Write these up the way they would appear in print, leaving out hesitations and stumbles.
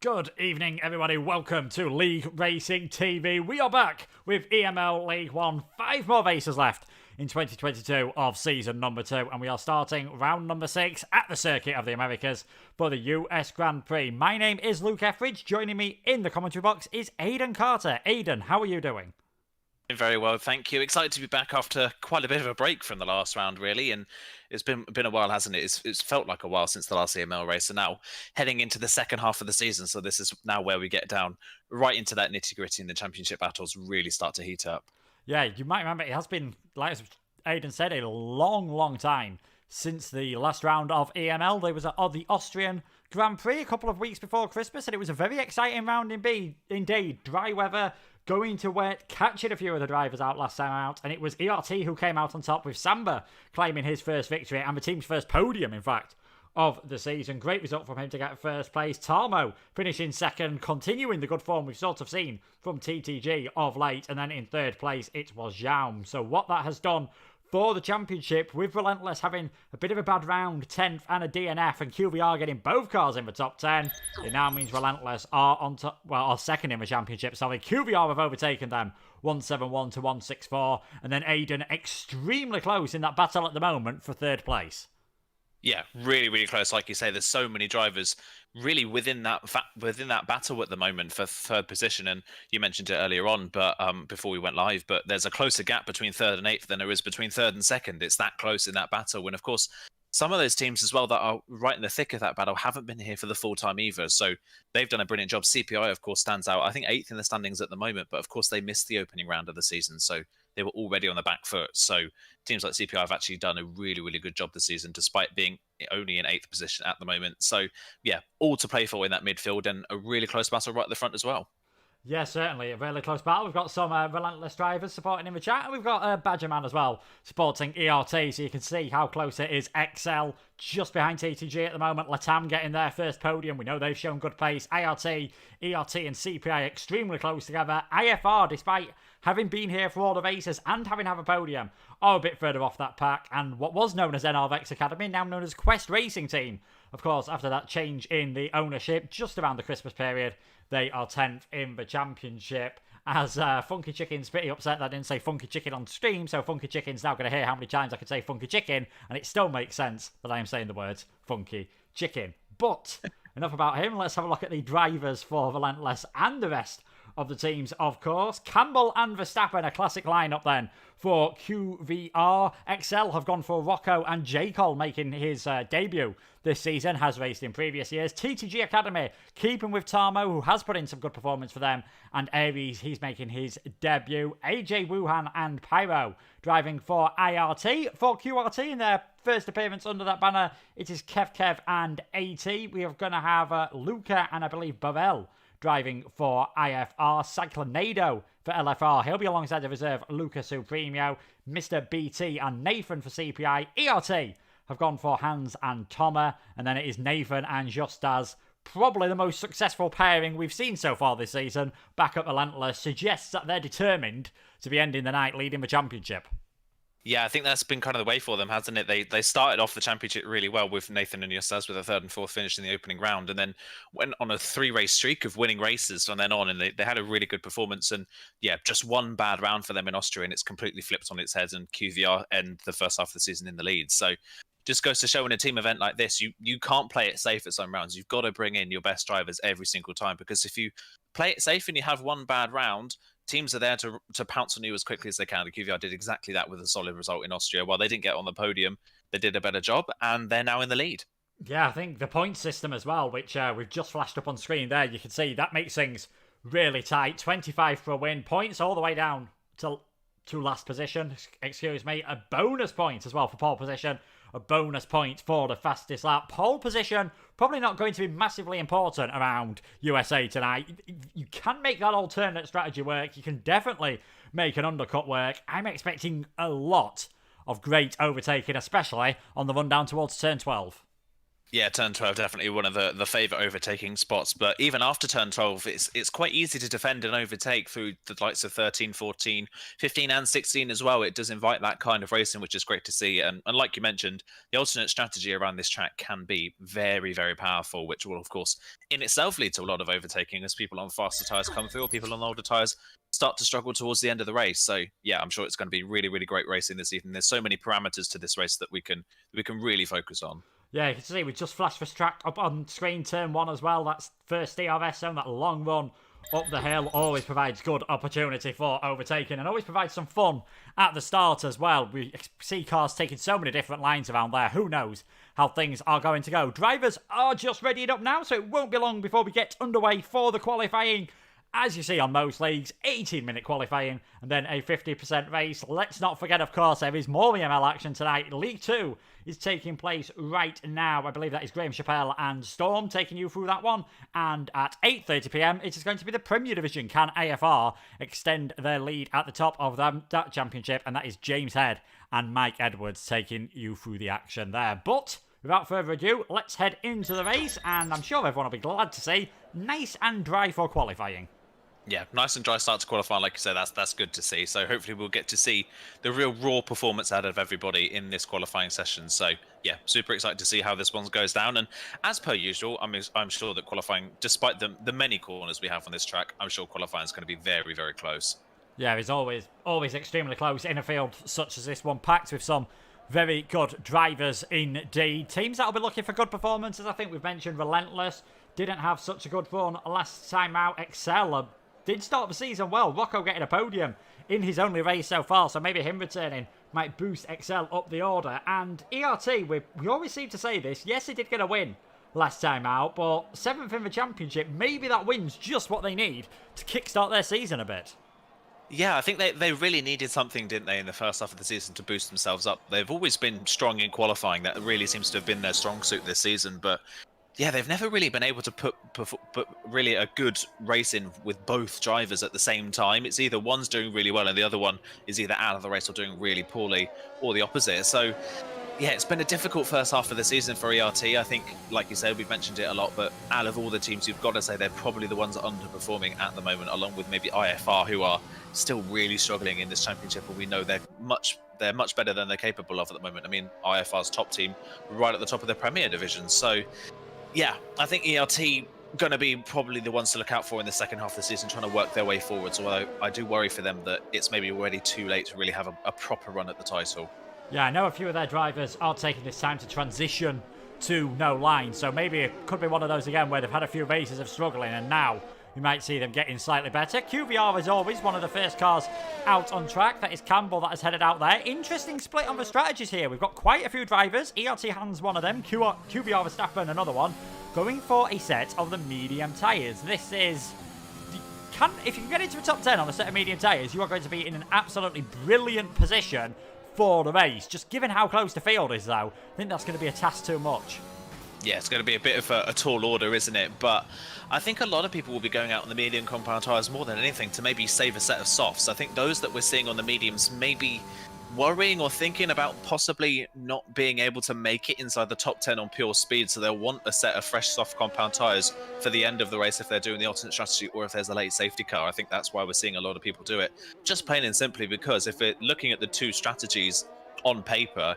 Good evening, everybody. Welcome to League Racing TV. We are back with EML League 1. 5 more races left in 2022 of season number 2. And we are starting round number 6 at the Circuit of the Americas for the US Grand Prix. My name is Luke Etheridge. Joining me in the commentary box is Aidan Carter. Aidan, how are you doing? Very well, thank you. Excited to be back after quite a bit of a break from the last round, really, and it's been a while, hasn't it? It's felt like a while since the last EML race, and now heading into the second half of the season. So this is now where we get down right into that nitty gritty, and the championship battles really start to heat up. Yeah, you might remember it has been, like Aidan said, a long time since the last round of EML. There was the Austrian Grand Prix a couple of weeks before Christmas, and it was a very exciting round indeed. Dry weather, going to wet, catching a few of the drivers out last time out, and it was ERT who came out on top with Samba claiming his first victory and the team's first podium, in fact, of the season. Great result from him to get first place. Tarmo finishing second, continuing the good form we've sort of seen from TTG of late, and then in third place it was Jaum. So what that has done for the championship, with Relentless having a bit of a bad round, 10th and a DNF, and QVR getting both cars in the top 10, it now means Relentless are on top, are second in the championship. Sorry, QVR have overtaken them 171 to 164, and then Aidan extremely close in that battle at the moment for third place. Yeah, really close. Like you say, there's so many drivers really within that battle at the moment for third position. And you mentioned it earlier on, but before we went live, but there's a closer gap between third and eighth than there is between third and second. It's that close in that battle. And of course, some of those teams as well that are right in the thick of that battle haven't been here for the full time either. So they've done a brilliant job. CPI, of course, stands out. I think eighth in the standings at the moment, but of course they missed the opening round of the season. So they were already on the back foot. So teams like CPI have actually done a really good job this season, despite being only in eighth position at the moment. So yeah, all to play for in that midfield, and a really close battle right at the front as well. Yeah, certainly. A really close battle. We've got some Relentless drivers supporting in the chat, and we've got Badgerman as well supporting ERT, so you can see how close it is. XL just behind TTG at the moment. Latam getting their first podium. We know they've shown good pace. IRT, ERT and CPI extremely close together. IFR, despite having been here for all the races and having a podium, are a bit further off that pack. And what was known as NRVX Academy, now known as Quest Racing Team, of course, after that change in the ownership just around the Christmas period, they are 10th in the championship. As Funky Chicken's pretty upset that I didn't say Funky Chicken on stream, so Funky Chicken's now going to hear how many times I could say Funky Chicken, and it still makes sense that I am saying the words Funky Chicken. But enough about him. Let's have a look at the drivers for Relentless and the rest of the teams, of course. Campbell and Verstappen, a classic lineup then for QVR. XL have gone for Rocco and J. Cole making his debut this season, has raced in previous years. TTG Academy keeping with Tarmo, who has put in some good performance for them, and Aries, he's making his debut. AJ Wuhan and Pyro driving for IRT. For QRT in their first appearance under that banner, it is Kev and AT. We are going to have Luca and I believe Barel driving for IFR. Cyclonado for LFR. He'll be alongside the reserve Luca Supremo, Mr. BT and Nathan for CPI. ERT have gone for Hans and Toma, and then it is Nathan and Justas. Probably the most successful pairing we've seen so far this season. Back up Relentless suggests that they're determined to be ending the night leading the championship. Yeah, I think that's been kind of the way for them, hasn't it? They started off the championship really well with Nathan and Justas with a third and fourth finish in the opening round, and then went on a 3-race streak of winning races from then on, and they had a really good performance. And yeah, just one bad round for them in Austria, and it's completely flipped on its head, and QVR end the first half of the season in the lead. So just goes to show in a team event like this, you can't play it safe at some rounds. You've got to bring in your best drivers every single time, because if you play it safe and you have one bad round, teams are there to pounce on you as quickly as they can. The QVR did exactly that with a solid result in Austria. While they didn't get on the podium, they did a better job, and they're now in the lead. Yeah, I think the point system as well, which we've just flashed up on screen there, you can see that makes things really tight. 25 for a win, points all the way down to last position, excuse me. A bonus point as well for pole position, a bonus point for the fastest lap. Pole position, probably not going to be massively important around USA tonight. You can make that alternate strategy work. You can definitely make an undercut work. I'm expecting a lot of great overtaking, especially on the run down towards turn 12. Yeah, turn 12 definitely one of the favourite overtaking spots. But even after turn 12, it's quite easy to defend and overtake through the likes of 13, 14, 15 and 16 as well. It does invite that kind of racing, which is great to see. And like you mentioned, the alternate strategy around this track can be very, very powerful, which will, of course, in itself lead to a lot of overtaking as people on faster tyres come through or people on older tyres start to struggle towards the end of the race. So yeah, I'm sure it's going to be really, really great racing this evening. There's so many parameters to this race that we can really focus on. Yeah, you can see we just flashed this track up on screen, turn 1 as well. That's first DRS zone, that long run up the hill always provides good opportunity for overtaking and always provides some fun at the start as well. We see cars taking so many different lines around there. Who knows how things are going to go. Drivers are just readied up now, so it won't be long before we get underway for the qualifying. As you see on most leagues, 18-minute qualifying and then a 50% race. Let's not forget, of course, there is more EML action tonight. League 2 is taking place right now. I believe that is Graham Chappelle and Storm taking you through that one. And at 8:30 p.m, it is going to be the Premier Division. Can AFR extend their lead at the top of that championship? And that is James Head and Mike Edwards taking you through the action there. But without further ado, let's head into the race. And I'm sure everyone will be glad to see nice and dry for qualifying. Yeah, nice and dry start to qualify, like you said, that's good to see. So hopefully we'll get to see the real raw performance out of everybody in this qualifying session. So yeah, super excited to see how this one goes down. And as per usual, I'm sure that qualifying, despite the many corners we have on this track, I'm sure qualifying is going to be very, very close. Yeah, it's always extremely close in a field such as this one, packed with some very good drivers indeed. Teams that will be looking for good performances, I think we've mentioned Relentless didn't have such a good run last time out. Excel did start the season well. Rocco getting a podium in his only race so far, so maybe him returning might boost Excel up the order. And ERT, we always seem to say this, yes, he did get a win last time out, but 7th in the championship, maybe that win's just what they need to kickstart their season a bit. Yeah, I think they really needed something, didn't they, in the first half of the season to boost themselves up. They've always been strong in qualifying. That really seems to have been their strong suit this season, but yeah, they've never really been able to put really a good race in with both drivers at the same time. It's either one's doing really well and the other one is either out of the race or doing really poorly, or the opposite. So yeah, it's been a difficult first half of the season for ERT. I think, like you said, we've mentioned it a lot, but out of all the teams, you've got to say they're probably the ones that are underperforming at the moment, along with maybe IFR, who are still really struggling in this championship, and we know they're much better than they're capable of at the moment. I mean, IFR's top team right at the top of the Premier Division. So yeah, I think ERT going to be probably the ones to look out for in the second half of the season, trying to work their way forwards, although I do worry for them that it's maybe already too late to really have a proper run at the title. Yeah, I know a few of their drivers are taking this time to transition to no line, so maybe it could be one of those again where they've had a few races of struggling and now you might see them getting slightly better. QVR is always one of the first cars out on track. That is Campbell that has headed out there. Interesting split on the strategies here. We've got quite a few drivers. ERT Hands one of them. QVR Verstappen another one. Going for a set of the medium tyres. This is... if you can get into the top 10 on a set of medium tyres, you are going to be in an absolutely brilliant position for the race. Just given how close the field is, though, I think that's going to be a task too much. Yeah, it's going to be a bit of a tall order, isn't it? But I think a lot of people will be going out on the medium compound tyres more than anything to maybe save a set of softs. I think those that we're seeing on the mediums may be worrying or thinking about possibly not being able to make it inside the top 10 on pure speed, so they'll want a set of fresh soft compound tyres for the end of the race if they're doing the alternate strategy or if there's a late safety car. I think that's why we're seeing a lot of people do it, just plain and simply because if we're looking at the two strategies on paper,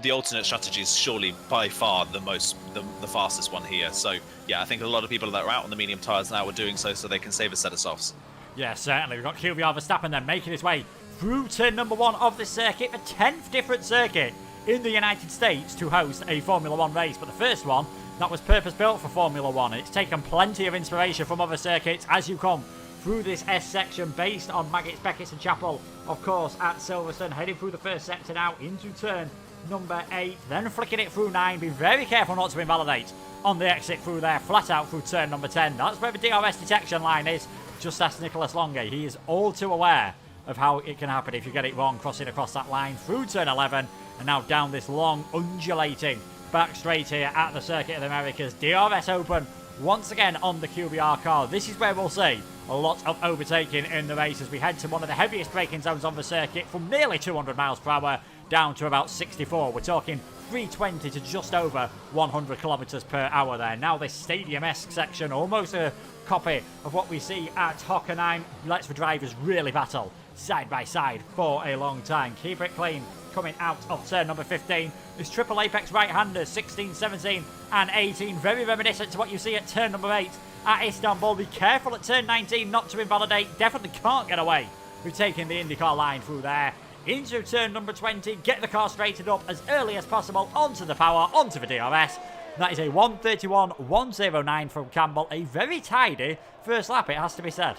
the alternate strategy is surely by far the fastest one here. So yeah, I think a lot of people that are out on the medium tyres now are doing so they can save a set of softs. Yeah, certainly. We've got QVR Verstappen then making his way through turn number 1 of the circuit, the 10th different circuit in the United States to host a Formula 1 race. But the first one, that was purpose-built for Formula 1. It's taken plenty of inspiration from other circuits as you come through this S section based on Maggots, Beckett and Chapel, of course, at Silverstone. Heading through the first sector now into turn number 8, then flicking it through 9. Be very careful not to invalidate on the exit through there, flat out through turn number 10. That's where the DRS detection line is. Just ask Nicholas Longe. He is all too aware of how it can happen if you get it wrong, crossing across that line through turn 11 and now down this long undulating back straight here at the Circuit of the Americas. DRS open once again on the QBR car. This is where we'll see a lot of overtaking in the race as we head to one of the heaviest braking zones on the circuit, from nearly 200 miles per hour down to about 64. We're talking 320 to just over 100 kilometers per hour there. Now this stadium-esque section, almost a copy of what we see at Hockenheim, lets the drivers really battle side by side for a long time. Keep it clean coming out of turn number 15. This triple apex right-handers, 16, 17 and 18. Very reminiscent to what you see at turn number 8 at Istanbul. Be careful at turn 19 not to invalidate. Definitely can't get away with taking the IndyCar line through there. Into turn number 20. Get the car straightened up as early as possible. Onto the power, onto the DRS. That is a 1:31.109 from Campbell. A very tidy first lap, it has to be said.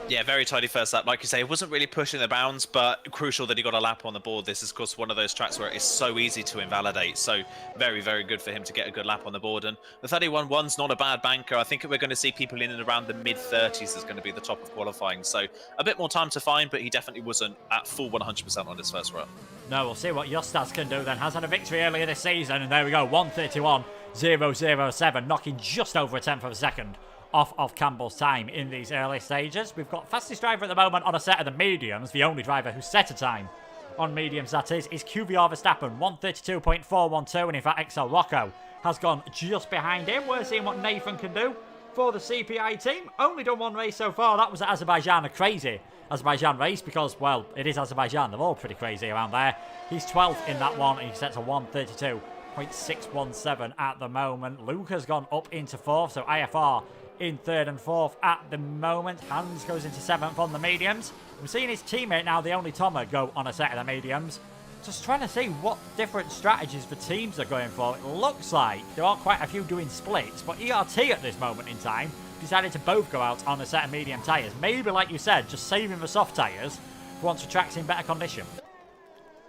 Yeah, very tidy first lap. Like you say, it wasn't really pushing the bounds, but crucial that he got a lap on the board. This is, of course, one of those tracks where it's so easy to invalidate. So very, very good for him to get a good lap on the board. And the 31.1's not a bad banker. I think we're going to see people in and around the mid-30s is going to be the top of qualifying. So a bit more time to find, but he definitely wasn't at full 100% on his first run. No, we'll see what Justas can do then. Has had a victory earlier this season, and there we go, 1:31.007, knocking just over a tenth of a second off of Campbell's time in these early stages. We've got fastest driver at the moment on a set of the mediums. The only driver who set a time on mediums, that is QVR Verstappen, 1:32.412, and in fact XL Rocco has gone just behind him. We're seeing what Nathan can do for the CPI team. Only done one race so far. That was at Azerbaijan, a crazy Azerbaijan race because, well, it is Azerbaijan. They're all pretty crazy around there. He's 12th in that one, and he sets a 1:32.617 at the moment. Luca's gone up into 4th, so IFR in 3rd and 4th at the moment. Hans goes into 7th on the mediums. We're seeing his teammate now, the only Tomer, go on a set of the mediums. Just trying to see what different strategies the teams are going for. It looks like there are quite a few doing splits, but ERT at this moment in time decided to both go out on a set of medium tyres. Maybe, like you said, just saving the soft tyres for once the track's in better condition.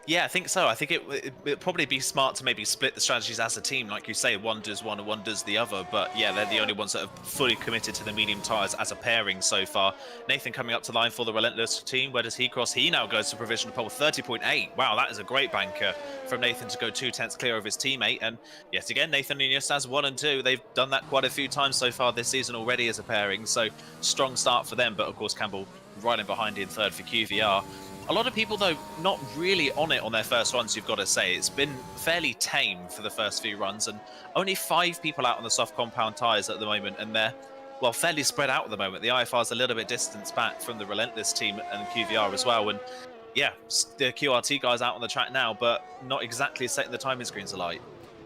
Yeah, I think so. I think it'd probably be smart to maybe split the strategies as a team. Like you say, one does one and one does the other. But yeah, they're the only ones that are fully committed to the medium tyres as a pairing so far. Nathan coming up to line for the Relentless team. Where does he cross? He now goes to provisional pole 30.8. Wow, that is a great banker from Nathan to go 2 tenths clear of his teammate. And yet again, Nathan and Justas 1 and 2. They've done that quite a few times so far this season already as a pairing. So strong start for them. But of course, Campbell right in behind in 3rd for QVR. A lot of people, though, not really on it on their first runs, you've got to say. It's been fairly tame for the first few runs, and only 5 people out on the soft compound tyres at the moment, and they're, well, fairly spread out at the moment. The IFR's a little bit distanced back from the Relentless team and QVR as well, and yeah, the QRT guys out on the track now, but not exactly setting the timing screens alight.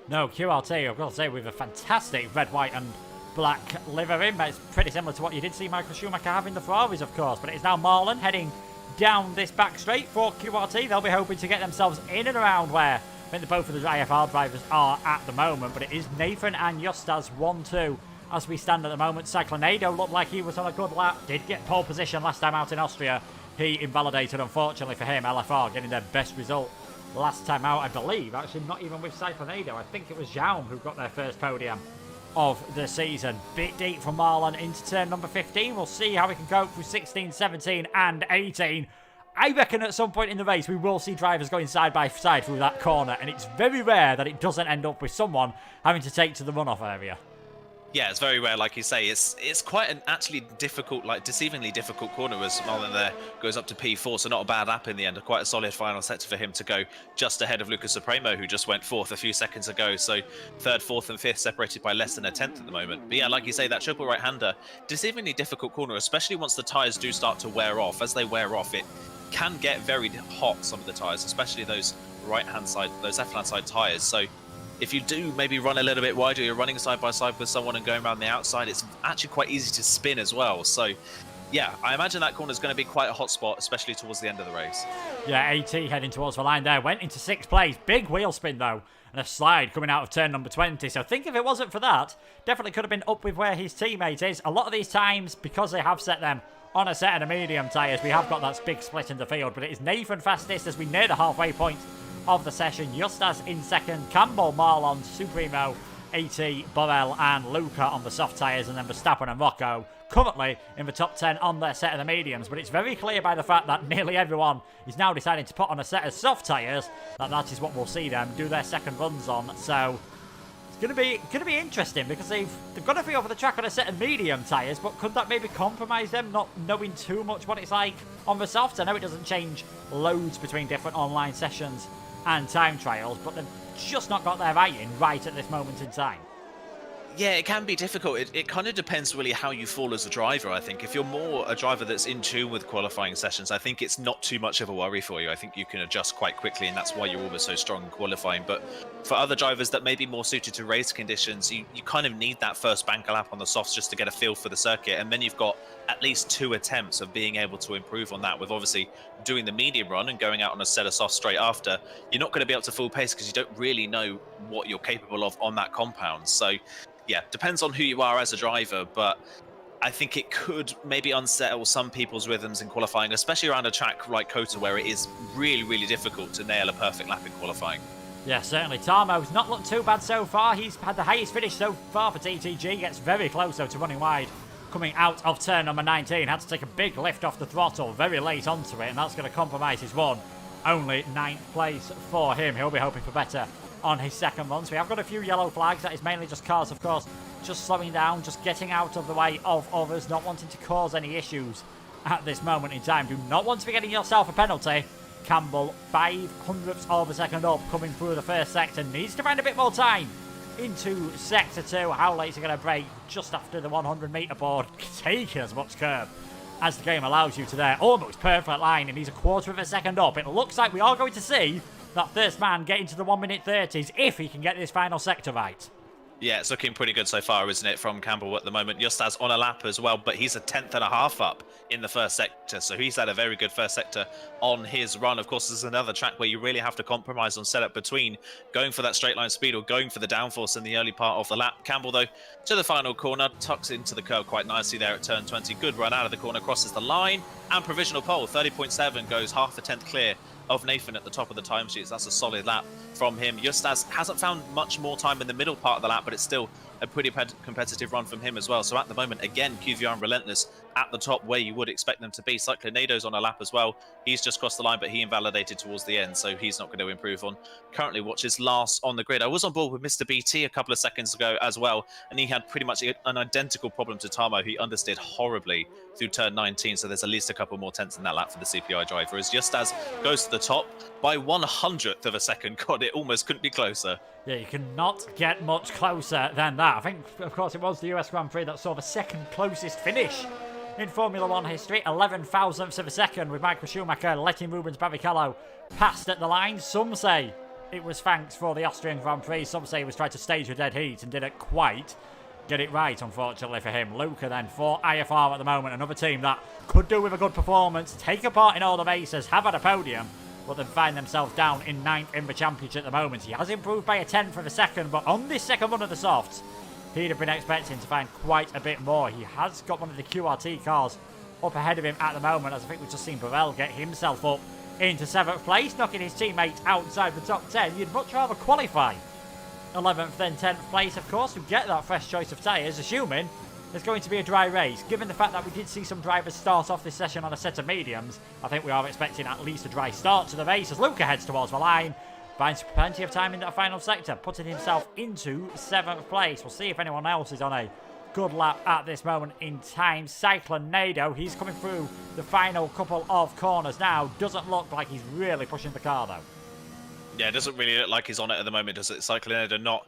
No, QRT, I've got to say, with a fantastic red, white and black livery, but it's pretty similar to what you did see Michael Schumacher have in the Ferraris, of course, but it is now Marlon heading down this back straight for QRT. They'll be hoping to get themselves in and around where I think both of the IFR drivers are at the moment, but it is Nathan and Justas 1-2 as we stand at the moment. Cyclonado looked like he was on a good lap, did get pole position last time out in Austria. He invalidated, unfortunately for him. LFR getting their best result last time out, I believe. Actually, not even with Cyclonado. I think it was Jaum who got their first podium of the season. Bit deep from Marlon into turn number 15. We'll see how we can go through 16, 17 and 18. I reckon at some point in the race we will see drivers going side by side through that corner, and it's very rare that it doesn't end up with someone having to take to the runoff area. Yeah, it's very rare, like you say. It's quite an actually difficult, like deceivingly difficult corner as Marlon there goes up to P4, so not a bad lap in the end. Quite a solid final sector for him to go just ahead of Lucas Supremo, who just went 4th a few seconds ago. So 3rd, 4th and 5th separated by less than a 10th at the moment. But yeah, like you say, that triple right-hander, deceivingly difficult corner, especially once the tyres do start to wear off. As they wear off, it can get very hot, some of the tyres, especially those right-hand side, those left-hand side tyres. So if you do maybe run a little bit wider, you're running side by side with someone and going around the outside, it's actually quite easy to spin as well. So yeah, I imagine that corner is going to be quite a hot spot, especially towards the end of the race. Yeah, AT heading towards the line there. Went into 6th place. Big wheel spin though. And a slide coming out of turn number 20. So I think if it wasn't for that, definitely could have been up with where his teammate is. A lot of these times, because they have set them on a set of the medium tyres, we have got that big split in the field. But it is Nathan fastest as we near the halfway point of the session. Justas in 2nd, Campbell, Marlon, Supremo, AT, Borrell and Luca on the soft tyres, and then Verstappen and Rocco currently in the top 10 on their set of the mediums. But it's very clear by the fact that nearly everyone is now deciding to put on a set of soft tyres that is what we'll see them do their second runs on. So it's going to be interesting because they've got to be over the track on a set of medium tyres, but could that maybe compromise them not knowing too much what it's like on the softs? I know it doesn't change loads between different online sessions and time trials, but they've just not got their eye in right at this moment in time. Yeah, it can be difficult. It kind of depends really how you fall as a driver, I think. If you're more a driver that's in tune with qualifying sessions, I think it's not too much of a worry for you. I think you can adjust quite quickly, and that's why you're always so strong in qualifying. But for other drivers that may be more suited to race conditions, you kind of need that first banker lap on the softs just to get a feel for the circuit. And then you've got at least 2 attempts of being able to improve on that, with obviously doing the medium run and going out on a set of softs straight after. You're not going to be able to full pace because you don't really know what you're capable of on that compound. So yeah, depends on who you are as a driver, but I think it could maybe unsettle some people's rhythms in qualifying, especially around a track like Kota, where it is really, really difficult to nail a perfect lap in qualifying. Yeah, certainly. Tarmo's not looked too bad so far. He's had the highest finish so far for TTG. Gets very close, though, to running wide. Coming out of turn number 19. Had to take a big lift off the throttle very late onto it, and that's going to compromise his one. Only 9th place for him. He'll be hoping for better on his second run. So we have got a few yellow flags. That is mainly just cars, of course, just slowing down, just getting out of the way of others, not wanting to cause any issues at this moment in time. Do not want to be getting yourself a penalty. Campbell, 500ths of a second up, coming through the first sector. Needs to find a bit more time into sector 2. How late is he going to break? Just after the 100-metre board, taking as much curb as the game allows you to there. Almost perfect line, and he's a quarter of a second up. It looks like we are going to see that first man get into the 1-minute 30s if he can get this final sector right. Yeah, it's looking pretty good so far, isn't it, from Campbell at the moment? Justas on a lap as well, but he's a 10th and a half up in the first sector, so he's had a very good first sector on his run. Of course, there's another track where you really have to compromise on setup between going for that straight line speed or going for the downforce in the early part of the lap. Campbell, though, to the final corner, tucks into the curve quite nicely there at turn 20. Good run out of the corner, crosses the line, and provisional pole, 30.7, goes half a tenth clear of Nathan at the top of the timesheets. That's a solid lap from him. Justas hasn't found much more time in the middle part of the lap, but it's still a pretty competitive run from him as well. So at the moment, again, QVR and Relentless at the top where you would expect them to be. Cyclonado's on a lap as well. He's just crossed the line, but he invalidated towards the end, so he's not going to improve on. Currently watches last on the grid. I was on board with Mr. BT a couple of seconds ago as well, and he had pretty much an identical problem to Tarmo. He understeered horribly through turn 19, so there's at least a couple more tenths in that lap for the CPI driver. As Justas goes to the top by 100th of a second. God, it almost couldn't be closer. Yeah, you cannot get much closer than that. I think, of course, it was the US Grand Prix that saw the second closest finish in Formula 1 history. 11 thousandths of a second, with Michael Schumacher letting Rubens Barrichello past at the line. Some say it was thanks for the Austrian Grand Prix. Some say he was trying to stage a dead heat and didn't quite get it right, unfortunately for him. Luca then for IFR at the moment, another team that could do with a good performance, take a part in all the races, have had a podium, but then find themselves down in 9th in the championship at the moment. He has improved by a 10th of a second, but on this second run of the softs, he'd have been expecting to find quite a bit more. He has got one of the QRT cars up ahead of him at the moment, as I think we've just seen Burrell get himself up into 7th place, knocking his teammate outside the top 10. You'd much rather qualify 11th than 10th place, of course, to get that fresh choice of tyres, assuming there's going to be a dry race. Given the fact that we did see some drivers start off this session on a set of mediums, I think we are expecting at least a dry start to the race as Luca heads towards the line. Finds plenty of time in that final sector, putting himself into 7th place. We'll see if anyone else is on a good lap at this moment in time. Cyclonado, he's coming through the final couple of corners now. Doesn't look like he's really pushing the car, though. Yeah, it doesn't really look like he's on it at the moment, does it? Cyclonado not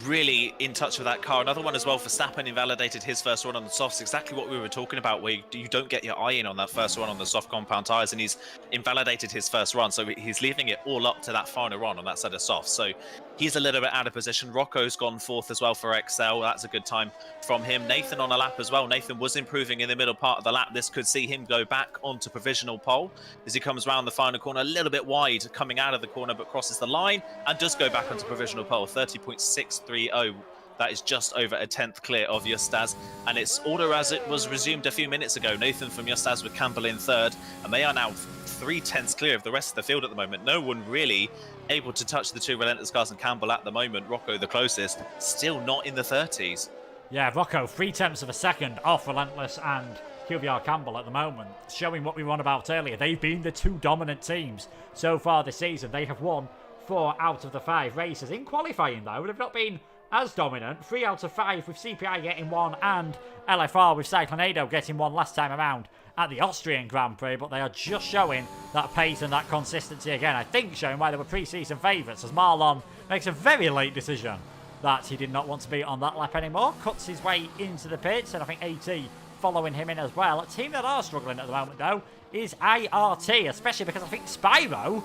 really in touch with that car. Another one as well, Verstappen invalidated his first run on the softs. Exactly what we were talking about, where you don't get your eye in on that first run on the soft compound tyres, and he's invalidated his first run. So he's leaving it all up to that final run on that set of softs. So he's a little bit out of position. Rocco's gone 4th as well for XL. That's a good time from him. Nathan on a lap as well. Nathan was improving in the middle part of the lap. This could see him go back onto provisional pole as he comes around the final corner, a little bit wide coming out of the corner, but crosses the line and does go back onto provisional pole. 30.630. That is just over a 10th clear of Justas, and it's order as it was resumed a few minutes ago. Nathan from Justas with Campbell in 3rd, and they are now 3/10ths clear of the rest of the field at the moment. No one really able to touch the two Relentless cars and Campbell at the moment. Rocco the closest, still not in the 30s. Yeah, Rocco 3/10ths of a second off Relentless and QVR Campbell at the moment, showing what we were on about earlier. They've been the two dominant teams so far this season. They have won 4 out of the 5 races. In qualifying, though, they've not been as dominant. 3 out of 5 with CPI getting 1 and LFR with Cyclonado getting 1 last time around at the Austrian Grand Prix, but they are just showing that pace and that consistency again. I think showing why they were pre-season favourites, as Marlon makes a very late decision that he did not want to be on that lap anymore, cuts his way into the pits, and I think AT following him in as well. A team that are struggling at the moment, though, is IRT, especially because I think Pyro,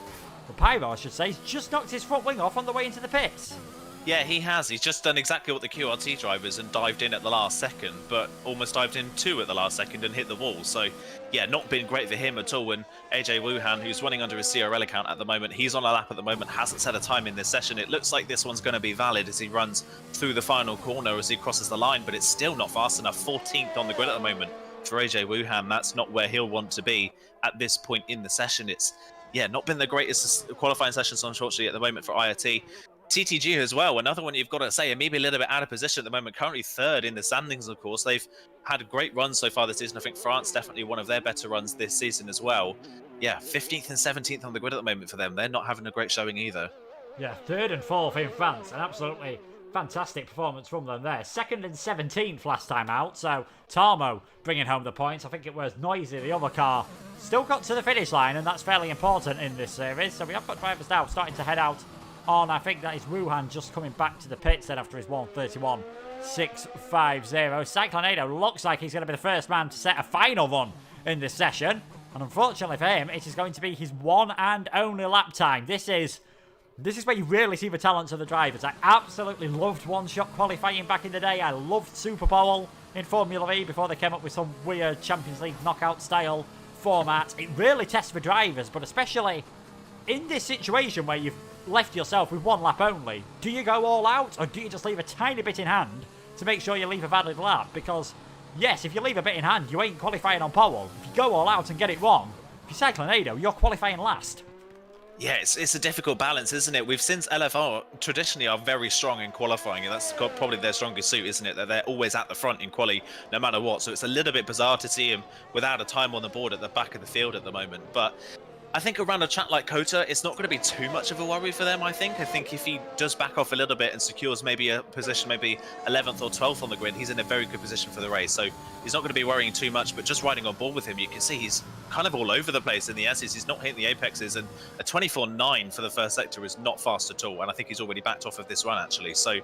I should say, has just knocked his front wing off on the way into the pits. Yeah, he has. He's just done exactly what the QRT drivers and dived in at the last second, but almost dived in 2 at the last second and hit the wall. So, yeah, not been great for him at all. And AJ Wuhan, who's running under his CRL account at the moment, he's on a lap at the moment, hasn't set a time in this session. It looks like this one's going to be valid as he runs through the final corner as he crosses the line, but it's still not fast enough. 14th on the grid at the moment for AJ Wuhan. That's not where he'll want to be at this point in the session. It's, yeah, not been the greatest qualifying sessions, unfortunately, at the moment for IRT. TTG as well, another one you've got to say, maybe a little bit out of position at the moment, currently 3rd in the standings, of course. They've had a great run so far this season. I think France definitely one of their better runs this season as well. Yeah, 15th and 17th on the grid at the moment for them. They're not having a great showing either. Yeah, 3rd and 4th in France. An absolutely fantastic performance from them there. 2nd and 17th last time out, so Tarmo bringing home the points. I think it was Noisy, the other car, still got to the finish line, and that's fairly important in this series. So we have got drivers now starting to head out on, I think that is Wuhan just coming back to the pits then after his 1:31.650. Cyclonado looks like he's going to be the first man to set a final run in this session. And unfortunately for him, it is going to be his one and only lap time. This is where you really see the talents of the drivers. I absolutely loved one-shot qualifying back in the day. I loved Super Bowl in Formula E before they came up with some weird Champions League knockout style format. It really tests the drivers, but especially in this situation where you've left yourself with 1 lap only, do you go all out or do you just leave a tiny bit in hand to make sure you leave a valid lap? Because yes, if you leave a bit in hand, you ain't qualifying on pole. If you go all out and get it wrong, if you're Cyclonado, you're qualifying last. Yeah, it's a difficult balance, isn't it? We've since LFR traditionally are very strong in qualifying, and that's probably their strongest suit, isn't it? That they're always at the front in quali, no matter what. So it's a little bit bizarre to see him without a time on the board at the back of the field at the moment. But I think around a track like Kota, it's not going to be too much of a worry for them, I think. I think if he does back off a little bit and secures maybe a position, maybe 11th or 12th on the grid, he's in a very good position for the race. So he's not going to be worrying too much, but just riding on board with him, you can see he's kind of all over the place in the S's. He's not hitting the apexes, and a 24.9 for the first sector is not fast at all. And I think he's already backed off of this run, actually. So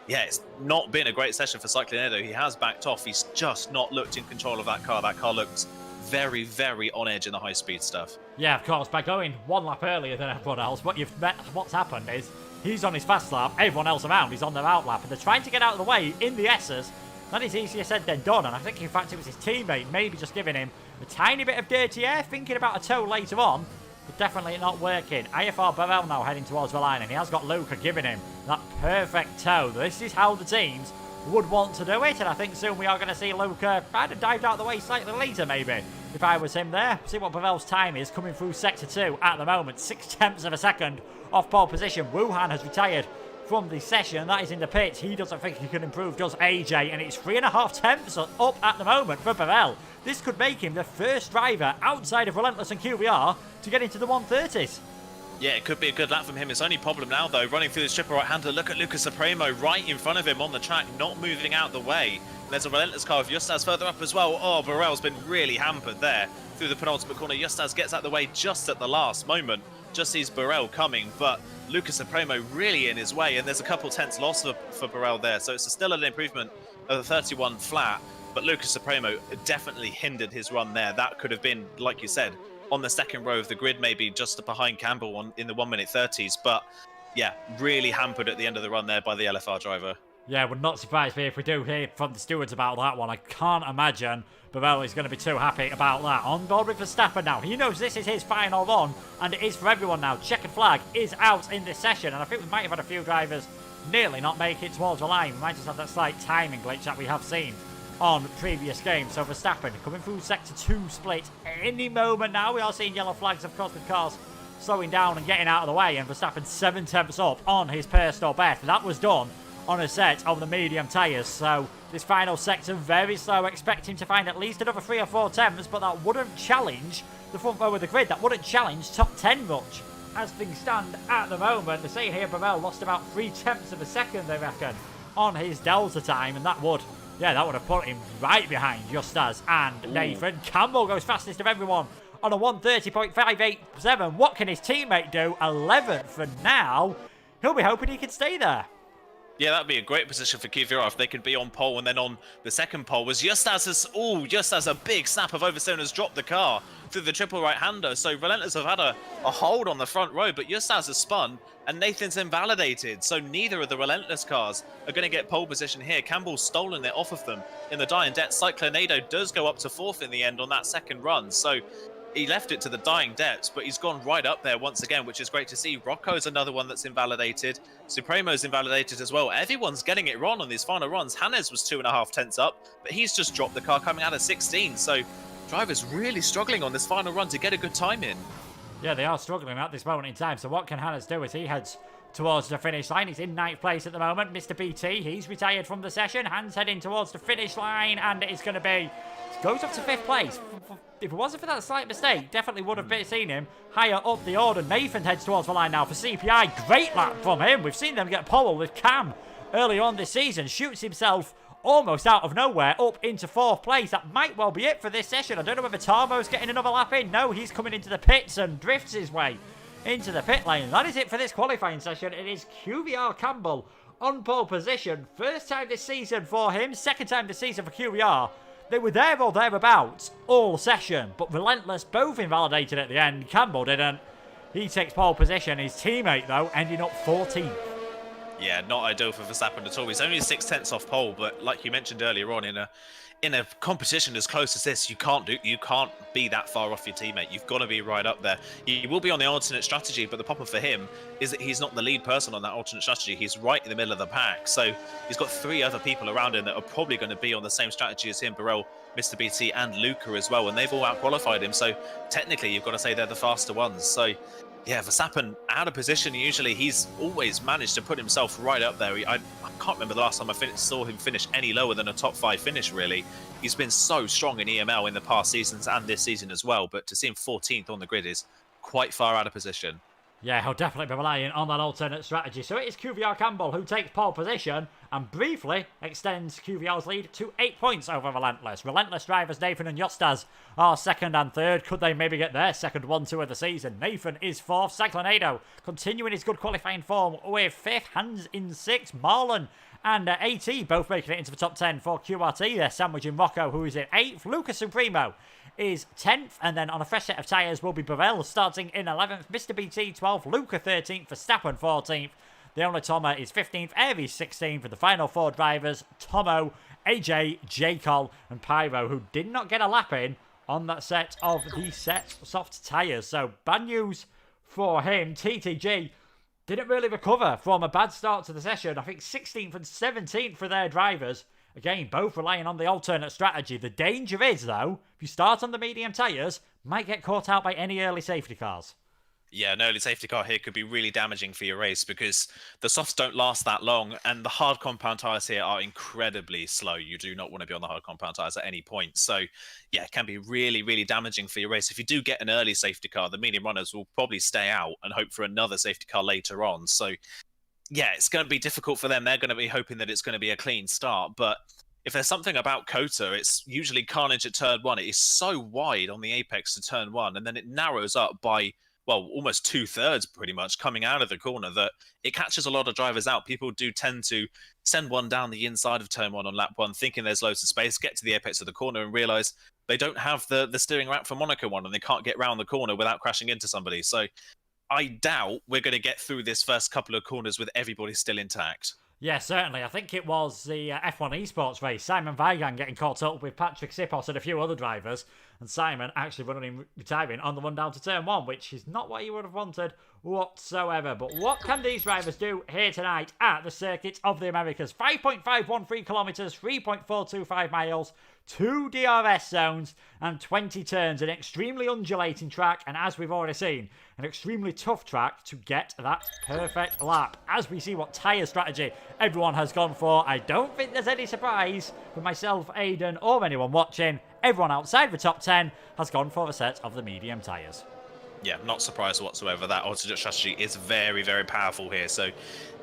yeah, it's not been a great session for Cyclonado. He has backed off. He's just not looked in control of that car. That car looks very, very on edge in the high-speed stuff. Yeah, of course, by going 1 lap earlier than everyone else, what's happened is he's on his fast lap, everyone else around is on their out lap, and they're trying to get out of the way in the S's. That is easier said than done, and I think in fact it was his teammate maybe just giving him a tiny bit of dirty air, thinking about a toe later on, but definitely not working. IFR Barrel now heading towards the line, and he has got Luca giving him that perfect toe. This is how the teams would want to do it, and I think soon we are going to see Luca kind of dived out of the way slightly later maybe, if I was him there. See what Pavel's time is coming through Sector 2 at the moment. 0.6 of a second off pole position. Wuhan has retired from the session. That is in the pits. He doesn't think he can improve, does AJ, and it's 3.5 up at the moment for Pavel. This could make him the first driver outside of Relentless and QBR to get into the 130s. Yeah, it could be a good lap from him. His only problem now, though, running through this triple right-hander. Look at Lucas Supremo right in front of him on the track, not moving out the way. And there's a Relentless car with Justas further up as well. Oh, Burrell's been really hampered there through the penultimate corner. Justas gets out the way just at the last moment. Just sees Burrell coming, but Lucas Supremo really in his way, and there's a couple tenths loss for Burrell there. So it's still an improvement of the 31 flat, but Lucas Supremo definitely hindered his run there. That could have been, like you said, on the second row of the grid, maybe just behind Campbell in the 1:30s. But yeah, really hampered at the end of the run there by the LFR driver. Yeah, would not surprise me if we do hear from the stewards about that one. I can't imagine Pavel is going to be too happy about that. On board with Verstappen now. He knows this is his final run, and it is for everyone now. Checkered flag is out in this session, and I think we might have had a few drivers nearly not make it towards the line. We might just have that slight timing glitch that we have seen on previous games. So Verstappen coming through Sector 2 split any moment now. We are seeing yellow flags, of course, with cars slowing down and getting out of the way, and Verstappen 7 up on his personal best. That was done on a set of the medium tyres. So this final sector very slow. Expect him to find at least another 3 or 4 temps, but that wouldn't challenge the front row of the grid. That wouldn't challenge top 10 much. As things stand at the moment, they're saying here Pavel lost about 0.3 of a second, they reckon, on his delta time, and that would have put him right behind Justas and Nathan. Campbell goes fastest of everyone on a 1:30.587. What can his teammate do? 11th for now. He'll be hoping he can stay there. Yeah, that'd be a great position for QVR if they could be on pole, and then on the second pole was just as a big snap of Overstone has dropped the car through the triple right-hander. So Relentless have had a hold on the front row, but Justas has spun and Nathan's invalidated. So neither of the Relentless cars are going to get pole position here. Campbell's stolen it off of them in the dying depths. Cyclonado does go up to 4th in the end on that second run. So he left it to the dying depths, but he's gone right up there once again, which is great to see. Rocco's another one that's invalidated. Supremo's invalidated as well. Everyone's getting it wrong on these final runs. Hannes was 2.5 tenths up, but he's just dropped the car coming out of 16. So drivers really struggling on this final run to get a good time in. Yeah, they are struggling at this moment in time. So what can Hannes do as he heads towards the finish line? He's in 9th place at the moment. Mr. BT, he's retired from the session. Hans heading towards the finish line, and it's going to be... Goes up to 5th place. If it wasn't for that slight mistake, definitely would have seen him higher up the order. Nathan heads towards the line now for CPI. Great lap from him. We've seen them get pole with Cam early on this season. Shoots himself almost out of nowhere up into 4th place. That might well be it for this session. I don't know whether Tarmo's getting another lap in. No, he's coming into the pits and drifts his way into the pit lane. That is it for this qualifying session. It is QVR Campbell on pole position. First time this season for him. Second time this season for QVR. They were there or thereabouts all session, but Relentless both invalidated at the end. Campbell didn't. He takes pole position. His teammate, though, ending up 14th. Yeah, not ideal for Verstappen at all. He's only 6 tenths off pole, but like you mentioned earlier on, in a competition as close as this, you can't be that far off your teammate. You've got to be right up there. He will be on the alternate strategy, but the problem for him is that he's not the lead person on that alternate strategy. He's right in the middle of the pack, so he's got 3 other people around him that are probably going to be on the same strategy as him: Burrell, Mr. BT, and Luca as well, and they've all out-qualified him. So technically, you've got to say they're the faster ones. So yeah, Verstappen out of position. Usually, he's always managed to put himself right up there. I can't remember the last time I saw him finish any lower than a top 5 finish, really. He's been so strong in EML in the past seasons and this season as well, but to see him 14th on the grid is quite far out of position. Yeah, he'll definitely be relying on that alternate strategy. So it is QVR Campbell who takes pole position and briefly extends QVR's lead to 8 points over Relentless. Relentless drivers Nathan and Justas are 2nd and 3rd. Could they maybe get their second 1-2 of the season? Nathan is 4th. Cyclonado continuing his good qualifying form with 5th. Hans in 6th. Marlon and AT both making it into the top 10 for QRT. They're sandwiching Rocco, who is in 8th. Lucas Supremo is 10th, and then on a fresh set of tyres will be Burrell starting in 11th, Mr. BT 12th, Luca 13th, Verstappen 14th, the only Tomo is 15th, Aries 16th, for the final 4 drivers, Tomo, AJ, J-Col and Pyro, who did not get a lap in on that set of the soft tyres. So bad news for him. TTG didn't really recover from a bad start to the session. I think 16th and 17th for their drivers. Again, both relying on the alternate strategy. The danger is, though, if you start on the medium tyres, might get caught out by any early safety cars. Yeah, an early safety car here could be really damaging for your race because the softs don't last that long, and the hard compound tyres here are incredibly slow. You do not want to be on the hard compound tyres at any point. So, yeah, it can be really, really damaging for your race. If you do get an early safety car, the medium runners will probably stay out and hope for another safety car later on. So, yeah, it's going to be difficult for them. They're going to be hoping that it's going to be a clean start. But if there's something about Kota, it's usually carnage at turn 1. It is so wide on the apex to turn 1, and then it narrows up by, well, almost 2/3 pretty much coming out of the corner, that it catches a lot of drivers out. People do tend to send one down the inside of turn 1 on lap 1, thinking there's loads of space, get to the apex of the corner and realise they don't have the steering rack for Monaco 1 and they can't get round the corner without crashing into somebody. So I doubt we're going to get through this first couple of corners with everybody still intact. Yeah, certainly. I think it was the F1 Esports race. Simon Weigang getting caught up with Patrick Sipos and a few other drivers. And Simon actually running retiring on the run down to turn 1, which is not what he would have wanted whatsoever. But what can these drivers do here tonight at the Circuit of the Americas? 5.513 kilometres, 3.425 miles, 2 DRS zones and 20 turns. An extremely undulating track, and as we've already seen, an extremely tough track to get that perfect lap. As we see what tyre strategy everyone has gone for, I don't think there's any surprise for myself, Aidan, or anyone watching. Everyone outside the top 10 has gone for a set of the medium tyres. Yeah, not surprised whatsoever. That alternate strategy is very, very powerful here. So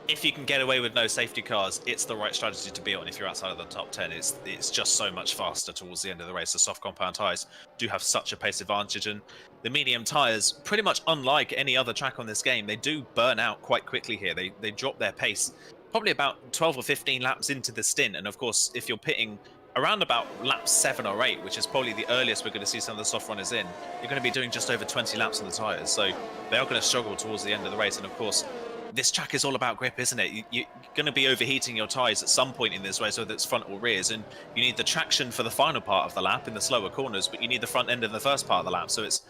if you can get away with no safety cars, it's the right strategy to be on if you're outside of the top 10. It's just so much faster towards the end of the race. The soft compound tyres do have such a pace advantage, and the medium tyres, pretty much unlike any other track on this game, they do burn out quite quickly here. They drop their pace probably about 12 or 15 laps into the stint, and of course, if you're pitting around about lap 7 or 8, which is probably the earliest we're going to see some of the soft runners in, you're going to be doing just over 20 laps on the tyres, so they are going to struggle towards the end of the race. And of course, this track is all about grip, isn't it? You're going to be overheating your tyres at some point in this race, whether it's front or rears, and you need the traction for the final part of the lap in the slower corners, but you need the front end in the first part of the lap. So it's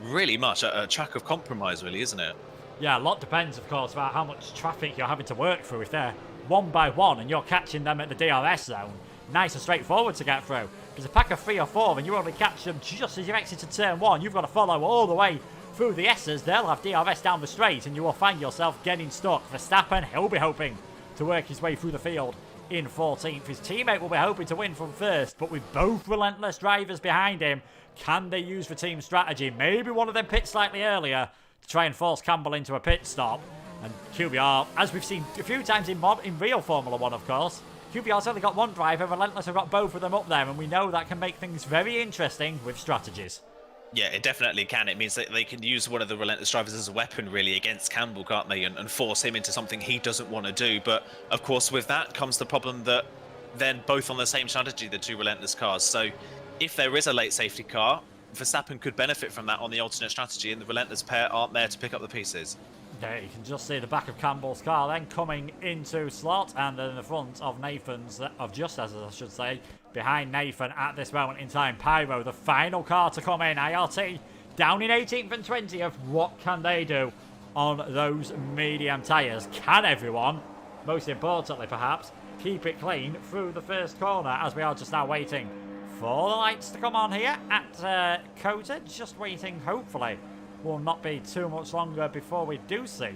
really much a track of compromise, really, isn't it? Yeah, a lot depends, of course, about how much traffic you're having to work through. If they're one by one and you're catching them at the DRS zone, nice and straightforward to get through. If there's a pack of 3 or 4 and you only catch them just as you exit to turn 1, you've got to follow all the way through the S's. They'll have DRS down the straight and you will find yourself getting stuck. Verstappen, he'll be hoping to work his way through the field in 14th. His teammate will be hoping to win from first, but with both relentless drivers behind him, can they use the team strategy? Maybe one of them pit slightly earlier to try and force Campbell into a pit stop. And QBR, as we've seen a few times in real Formula 1, of course, QBR's only got one driver, Relentless have got both of them up there, and we know that can make things very interesting with strategies. Yeah, it definitely can. It means that they can use one of the Relentless drivers as a weapon, really, against Campbell, can't they? And force him into something he doesn't want to do. But, of course, with that comes the problem that they're both on the same strategy, the two Relentless cars. So if there is a late safety car, Verstappen could benefit from that on the alternate strategy, and the Relentless pair aren't there to pick up the pieces. There you can just see the back of Campbell's car then coming into slot, and in the front of Nathan's, of Justas, I should say, behind Nathan at this moment in time. Pyro, the final car to come in. IRT down in 18th and 20th. What can they do on those medium tyres? Can everyone, most importantly perhaps, keep it clean through the first corner, as we are just now waiting for the lights to come on here at Cota? Just waiting, hopefully will not be too much longer before we do see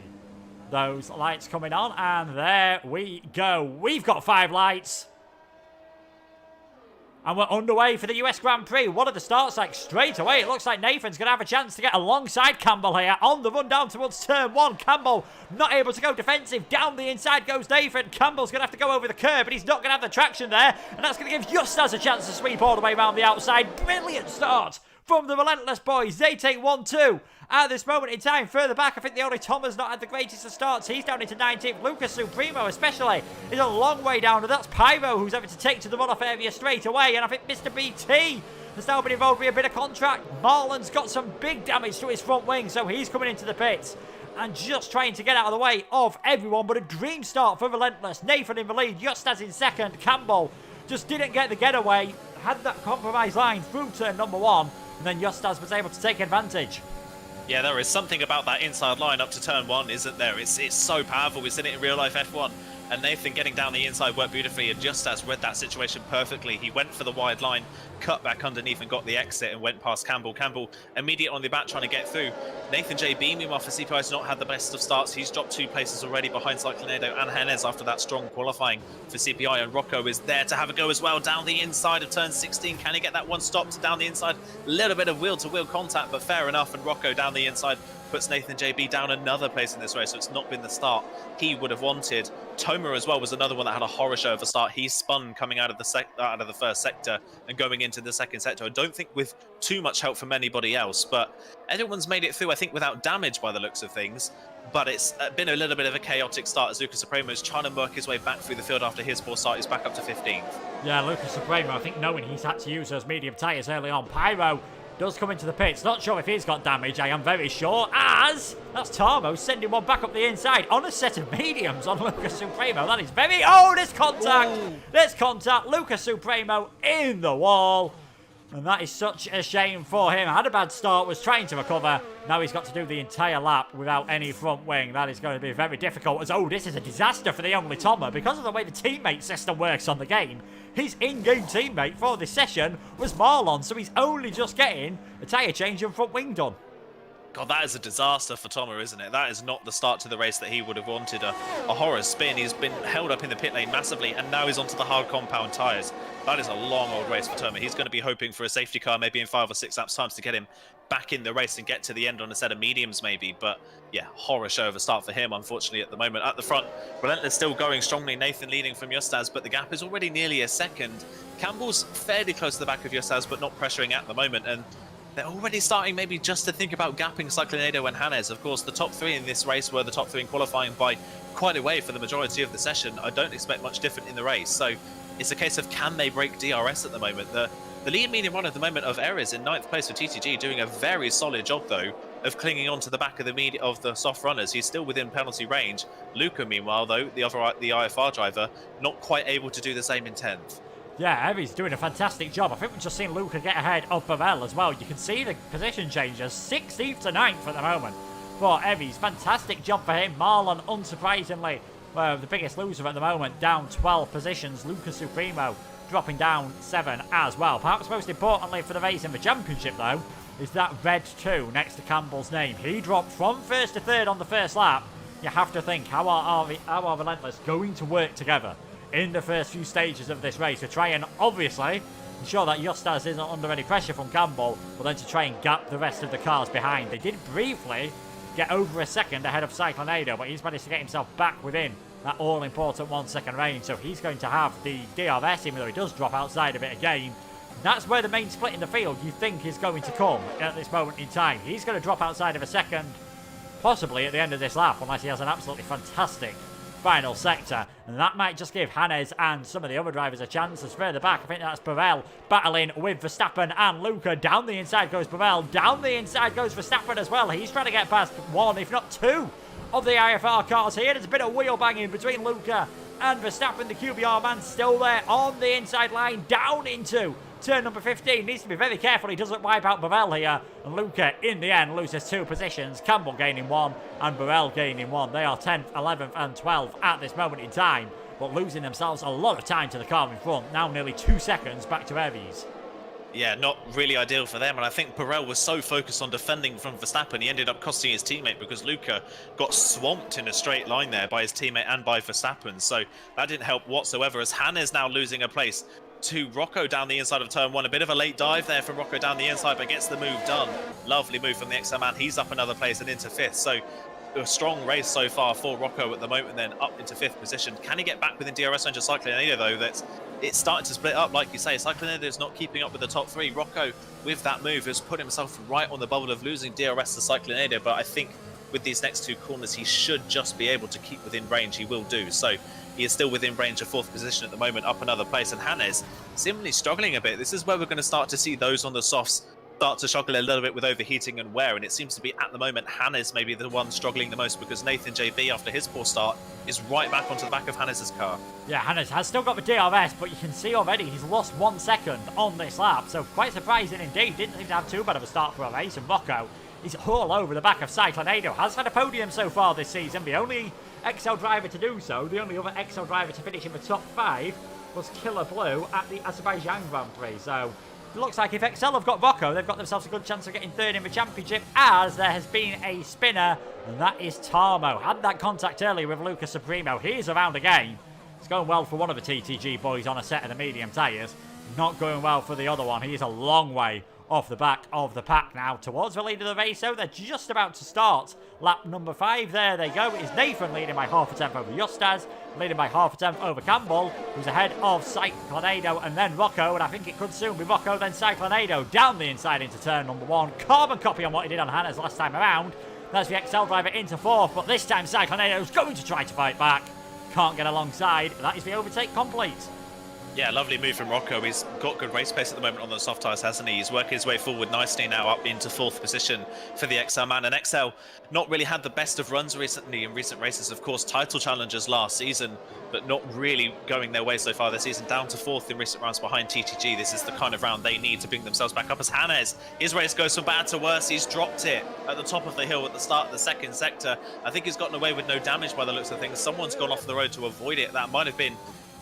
those lights coming on. And there we go. We've got 5 lights. And we're underway for the US Grand Prix. What are the starts like straight away? It looks like Nathan's going to have a chance to get alongside Campbell here on the run down towards turn 1. Campbell not able to go defensive. Down the inside goes Nathan. Campbell's going to have to go over the curb, but he's not going to have the traction there. And that's going to give Justas a chance to sweep all the way around the outside. Brilliant start from the Relentless boys. They take 1-2. At this moment in time, further back, I think the only Tom has not had the greatest of starts. He's down into 19th. Lucas Supremo, especially, is a long way down. And that's Pyro, who's having to take to the runoff area straight away. And I think Mr. BT has now been involved with a bit of contract. Marlon's got some big damage to his front wing, so he's coming into the pits and just trying to get out of the way of everyone. But a dream start for Relentless. Nathan in the lead, Justas in second. Campbell just didn't get the getaway. Had that compromise line through turn number 1. And then Justas was able to take advantage. Yeah, there is something about that inside line up to turn 1, isn't there? It's so powerful. We've seen it in real life F1. And Nathan getting down the inside worked beautifully, and Justas read that situation perfectly. He went for the wide line, cut back underneath and got the exit and went past Campbell. Campbell immediately on the back trying to get through. Nathan JB, meanwhile, for CPI, has not had the best of starts. He's dropped 2 places already behind Cyclonedo and Hennes after that strong qualifying for CPI, and Rocco is there to have a go as well down the inside of turn 16. Can he get that one stopped down the inside? A little bit of wheel-to-wheel contact, but fair enough, and Rocco down the inside puts Nathan JB down another place in this race, so it's not been the start he would have wanted. Tomer as well was another one that had a horror show of a start. He spun coming out of the first sector and going into the second sector. I don't think with too much help from anybody else, but everyone's made it through, I think, without damage by the looks of things. But it's been a little bit of a chaotic start as Lucas Supremo is trying to work his way back through the field after his poor start. He's back up to 15th. Yeah, Lucas Supremo, I think, knowing he's had to use those medium tyres early on. Pyro does come into the pits. Not sure if he's got damage, I am very sure, as that's Tarmo sending one back up the inside on a set of mediums on Lucas Supremo. That is very... Oh, there's contact! Ooh. There's contact. Lucas Supremo in the wall. And that is such a shame for him. Had a bad start, was trying to recover. Now he's got to do the entire lap without any front wing. That is going to be very difficult. As, oh, this is a disaster for the only Tomer. Because of the way the teammate system works on the game, his in-game teammate for this session was Marlon. So he's only just getting a tyre change and front wing done. God, that is a disaster for Tomer, isn't it? That is not the start to the race that he would have wanted. A horror spin. He's been held up in the pit lane massively, and now he's onto the hard compound tyres. That is a long old race for Terma. He's going to be hoping for a safety car maybe in 5 or 6 laps times to get him back in the race and get to the end on a set of mediums maybe. But yeah, horror show of a start for him, unfortunately, at the moment. At the front, Relentless still going strongly. Nathan leading from Yostaz, but the gap is already nearly a second. Campbell's fairly close to the back of Yostaz, but not pressuring at the moment. And they're already starting maybe just to think about gapping Cyclonado and Hannes. Of course, the top 3 in this race were the top 3 in qualifying by quite a way for the majority of the session. I don't expect much different in the race. So it's a case of can they break DRS at the moment. The lead medium run at the moment of Erez in 9th place for TTG, doing a very solid job though of clinging on to the back of the soft runners. He's still within penalty range. Luca, meanwhile, though, the IFR driver, not quite able to do the same in 10th. Yeah, Evie's doing a fantastic job. I think we've just seen Luca get ahead of Pavel as well. You can see the position changes, 16th to 9th at the moment for Evie's. Fantastic job for him. Marlon, unsurprisingly, the biggest loser at the moment, down 12 positions. Luca Supremo dropping down 7 as well. Perhaps most importantly for the race in the championship, though, is that red 2 next to Campbell's name. He dropped from 1st to 3rd on the first lap. You have to think, how are Relentless going to work together in the first few stages of this race to try and obviously ensure that Yostaz isn't under any pressure from Campbell, but then to try and gap the rest of the cars behind. They did briefly get over a second ahead of Cyclonado, but he's managed to get himself back within that all-important 1 second range, so he's going to have the DRS, even though he does drop outside of it again. That's where the main split in the field you think is going to come at this moment in time. He's going to drop outside of a second, possibly at the end of this lap, unless he has an absolutely fantastic final sector, and that might just give Hannes and some of the other drivers a chance. As further back, I think that's Pavel battling with Verstappen and Luca. Down the inside goes Pavel, down the inside goes Verstappen as well. He's trying to get past 1, if not 2 of the IFR cars here. There's a bit of wheel banging between Luca and Verstappen. The QBR man still there on the inside line, down into turn number 15. Needs to be very careful he doesn't wipe out Pavel here. And Luca, in the end, loses 2 positions. Campbell gaining 1 and Burrell gaining 1. They are 10th, 11th and 12th at this moment in time, but losing themselves a lot of time to the car in front. Now nearly 2 seconds back to Erez. Yeah, not really ideal for them. And I think Burrell was so focused on defending from Verstappen, he ended up costing his teammate because Luca got swamped in a straight line there by his teammate and by Verstappen. So that didn't help whatsoever, as Hannes now losing a place to Rocco down the inside of turn 1. A bit of a late dive there from Rocco down the inside, but gets the move done. Lovely move from the XL man. He's up another place and into 5th. So a strong race so far for Rocco at the moment, then up into 5th position. Can he get back within DRS range of Cyclonado, though? It's starting to split up, like you say. Cyclonado is not keeping up with the top 3. Rocco, with that move, has put himself right on the bubble of losing DRS to Cyclonado, but I think with these next 2 corners, he should just be able to keep within range. He will do. So he is still within range of 4th position at the moment, up another place. And Hannes seemingly struggling a bit. This is where we're going to start to see those on the softs start to struggle a little bit with overheating and wear, and it seems to be at the moment Hannes maybe the one struggling the most, because Nathan JB, after his poor start, is right back onto the back of Hannes' car. Yeah, Hannes has still got the DRS, but you can see already he's lost 1 second on this lap, so quite surprising indeed. Didn't seem to have too bad of a start for a race, and Rocco is all over the back of Cyclonado. Has had a podium so far this season, the only XL driver to do so. The only other XL driver to finish in the top 5 was Killer Blue at the Azerbaijan Grand Prix, so it looks like if XL have got Rocco, they've got themselves a good chance of getting 3rd in the championship, as there has been a spinner, and that is Tarmo. Had that contact earlier with Luca Supremo. He is around again. It's going well for one of the TTG boys on a set of the medium tyres. Not going well for the other one. He is a long way off the back of the pack now towards the lead of the race, so they're just about to start lap number 5. There they go. It is Nathan leading by half a tenth over Yostaz, leading by half a tenth over Campbell, who's ahead of Cyclonado and then Rocco, and I think it could soon be Rocco then Cyclonado down the inside into turn number 1. Carbon copy on what he did on Hannes last time around. That's the XL driver into 4th, but this time Cyclonado's going to try to fight back. Can't get alongside. That is the overtake complete. Yeah, lovely move from Rocco. He's got good race pace at the moment on the soft tyres, hasn't he? He's working his way forward nicely now up into 4th position for the XL man. And XL not really had the best of runs recently in recent races. Of course, title challengers last season, but not really going their way so far this season. Down to 4th in recent rounds behind TTG. This is the kind of round they need to bring themselves back up, as Hannes, his race goes from bad to worse. He's dropped it at the top of the hill at the start of the 2nd sector. I think he's gotten away with no damage by the looks of things. Someone's gone off the road to avoid it. That might have been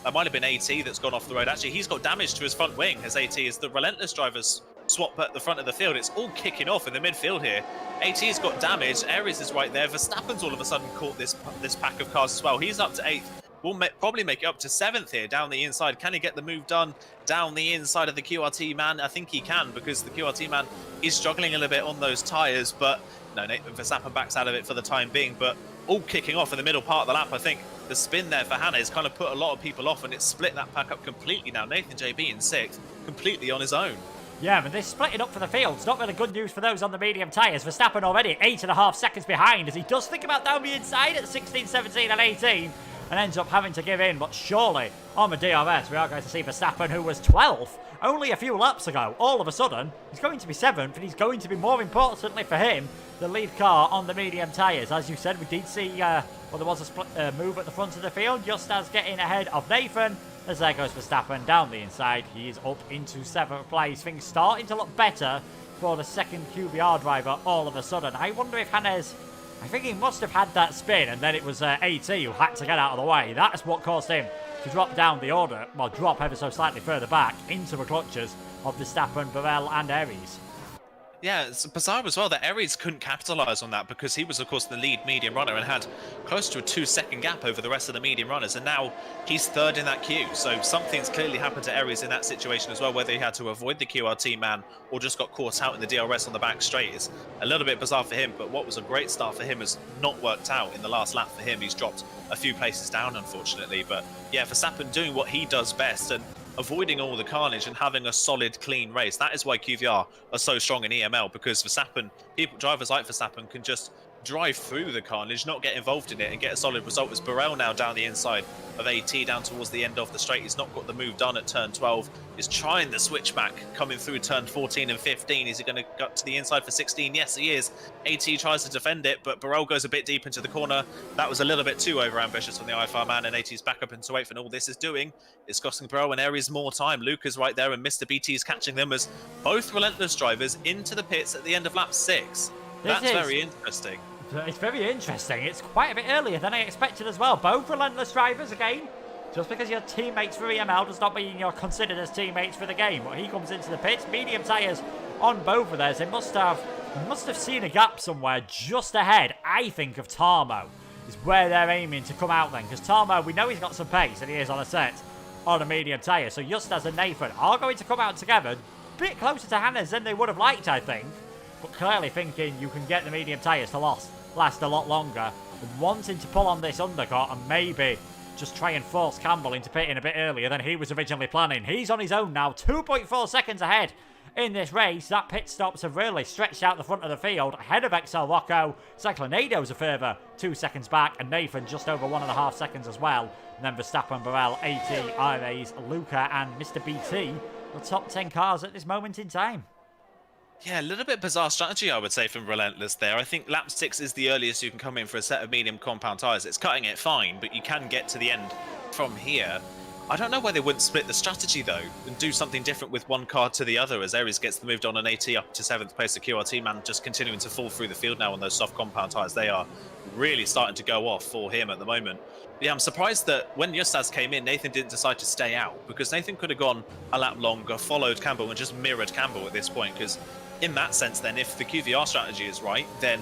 AT that's gone off the road. Actually, he's got damage to his front wing, as AT is the Relentless drivers swap at the front of the field. It's all kicking off in the midfield here. AT's got damage. Erez is right there. Verstappen's all of a sudden caught this pack of cars as well. He's up to 8th. will probably make it up to 7th here down the inside. Can he get the move done down the inside of the QRT man? I think he can, because the QRT man is struggling a little bit on those tyres, but no, Nathan Verstappen backs out of it for the time being. But all kicking off in the middle part of the lap, I think the spin there for Hannah has kind of put a lot of people off, and it's split that pack up completely now. Nathan JB in 6th, completely on his own. Yeah, but this splitting up for the field, it's not really good news for those on the medium tyres. Verstappen already 8.5 seconds behind as he does think about down the inside at 16, 17 and 18 and ends up having to give in. But surely on the DRS we are going to see Verstappen, who was 12th only a few laps ago. All of a sudden he's going to be 7th, and he's going to be, more importantly for him, the lead car on the medium tyres. As you said, we did see there was a split move at the front of the field, just as getting ahead of Nathan. As there goes Verstappen down the inside, he is up into 7th place. Things starting to look better for the second QBR driver all of a sudden. I wonder if Hannes, I think he must have had that spin, and then it was AT who had to get out of the way. That's what caused him to drop down the order, well, drop ever so slightly further back into the clutches of Verstappen, Burrell and Aries. Yeah, it's bizarre as well that Aries couldn't capitalise on that, because he was, of course, the lead medium runner and had close to a 2-second gap over the rest of the medium runners, and now he's 3rd in that queue. So something's clearly happened to Aries in that situation as well, whether he had to avoid the QRT man or just got caught out in the DRS on the back straight. Is a little bit bizarre for him, but what was a great start for him has not worked out in the last lap for him. He's dropped a few places down, unfortunately. But yeah, Verstappen doing what he does best and avoiding all the carnage and having a solid, clean race. That is why QVR are so strong in EML, because Verstappen, drivers like Verstappen can just drive through the carnage, not get involved in it, and get a solid result. As Burrell now down the inside of AT down towards the end of the straight. He's not got the move done at turn 12. He's trying the switchback coming through turn 14 and 15. Is he going to go to the inside for 16? Yes, he is. AT tries to defend it, but Burrell goes a bit deep into the corner. That was a little bit too over-ambitious from the IFR man, and AT's back up into 8th, and all this is doing is costing Burrell and Aries more time. Luca's right there, and Mr. BT's catching them as both relentless drivers into the pits at the end of lap 6. That's very interesting. It's very interesting. It's quite a bit earlier than I expected as well. Both relentless drivers again. Just because you're teammates for EML does not mean you're considered as teammates for the game. But he comes into the pits, medium tyres on both of theirs. They must have seen a gap somewhere just ahead, I think, of Tarmo. Is where they're aiming to come out then. Because Tarmo, we know he's got some pace, and he is on a set on a medium tyre. So Justas and Nathan are going to come out together. A bit closer to Hannes than they would have liked, I think. But clearly thinking you can get the medium tyres to last a lot longer, and wanting to pull on this undercut and maybe just try and force Campbell into pitting a bit earlier than he was originally planning. He's on his own now, 2.4 seconds ahead in this race. That pit stops have really stretched out the front of the field ahead of XL Rocco. Cyclonado's a further 2 seconds back, and Nathan just over 1.5 seconds as well. And then Verstappen, Burrell, AT, Aries, Luca and Mr. BT, the top 10 cars at this moment in time. Yeah, a little bit bizarre strategy, I would say, from Relentless there. I think lap 6 is the earliest you can come in for a set of medium compound tyres. It's cutting it fine, but you can get to the end from here. I don't know why they wouldn't split the strategy, though, and do something different with one car to the other, as Aries gets the move done on AT up to 7th place. The QRT man just continuing to fall through the field now on those soft compound tyres. They are really starting to go off for him at the moment. Yeah, I'm surprised that when Justas came in, Nathan didn't decide to stay out, because Nathan could have gone a lap longer, followed Campbell, and just mirrored Campbell at this point, because in that sense, then, if the QVR strategy is right, then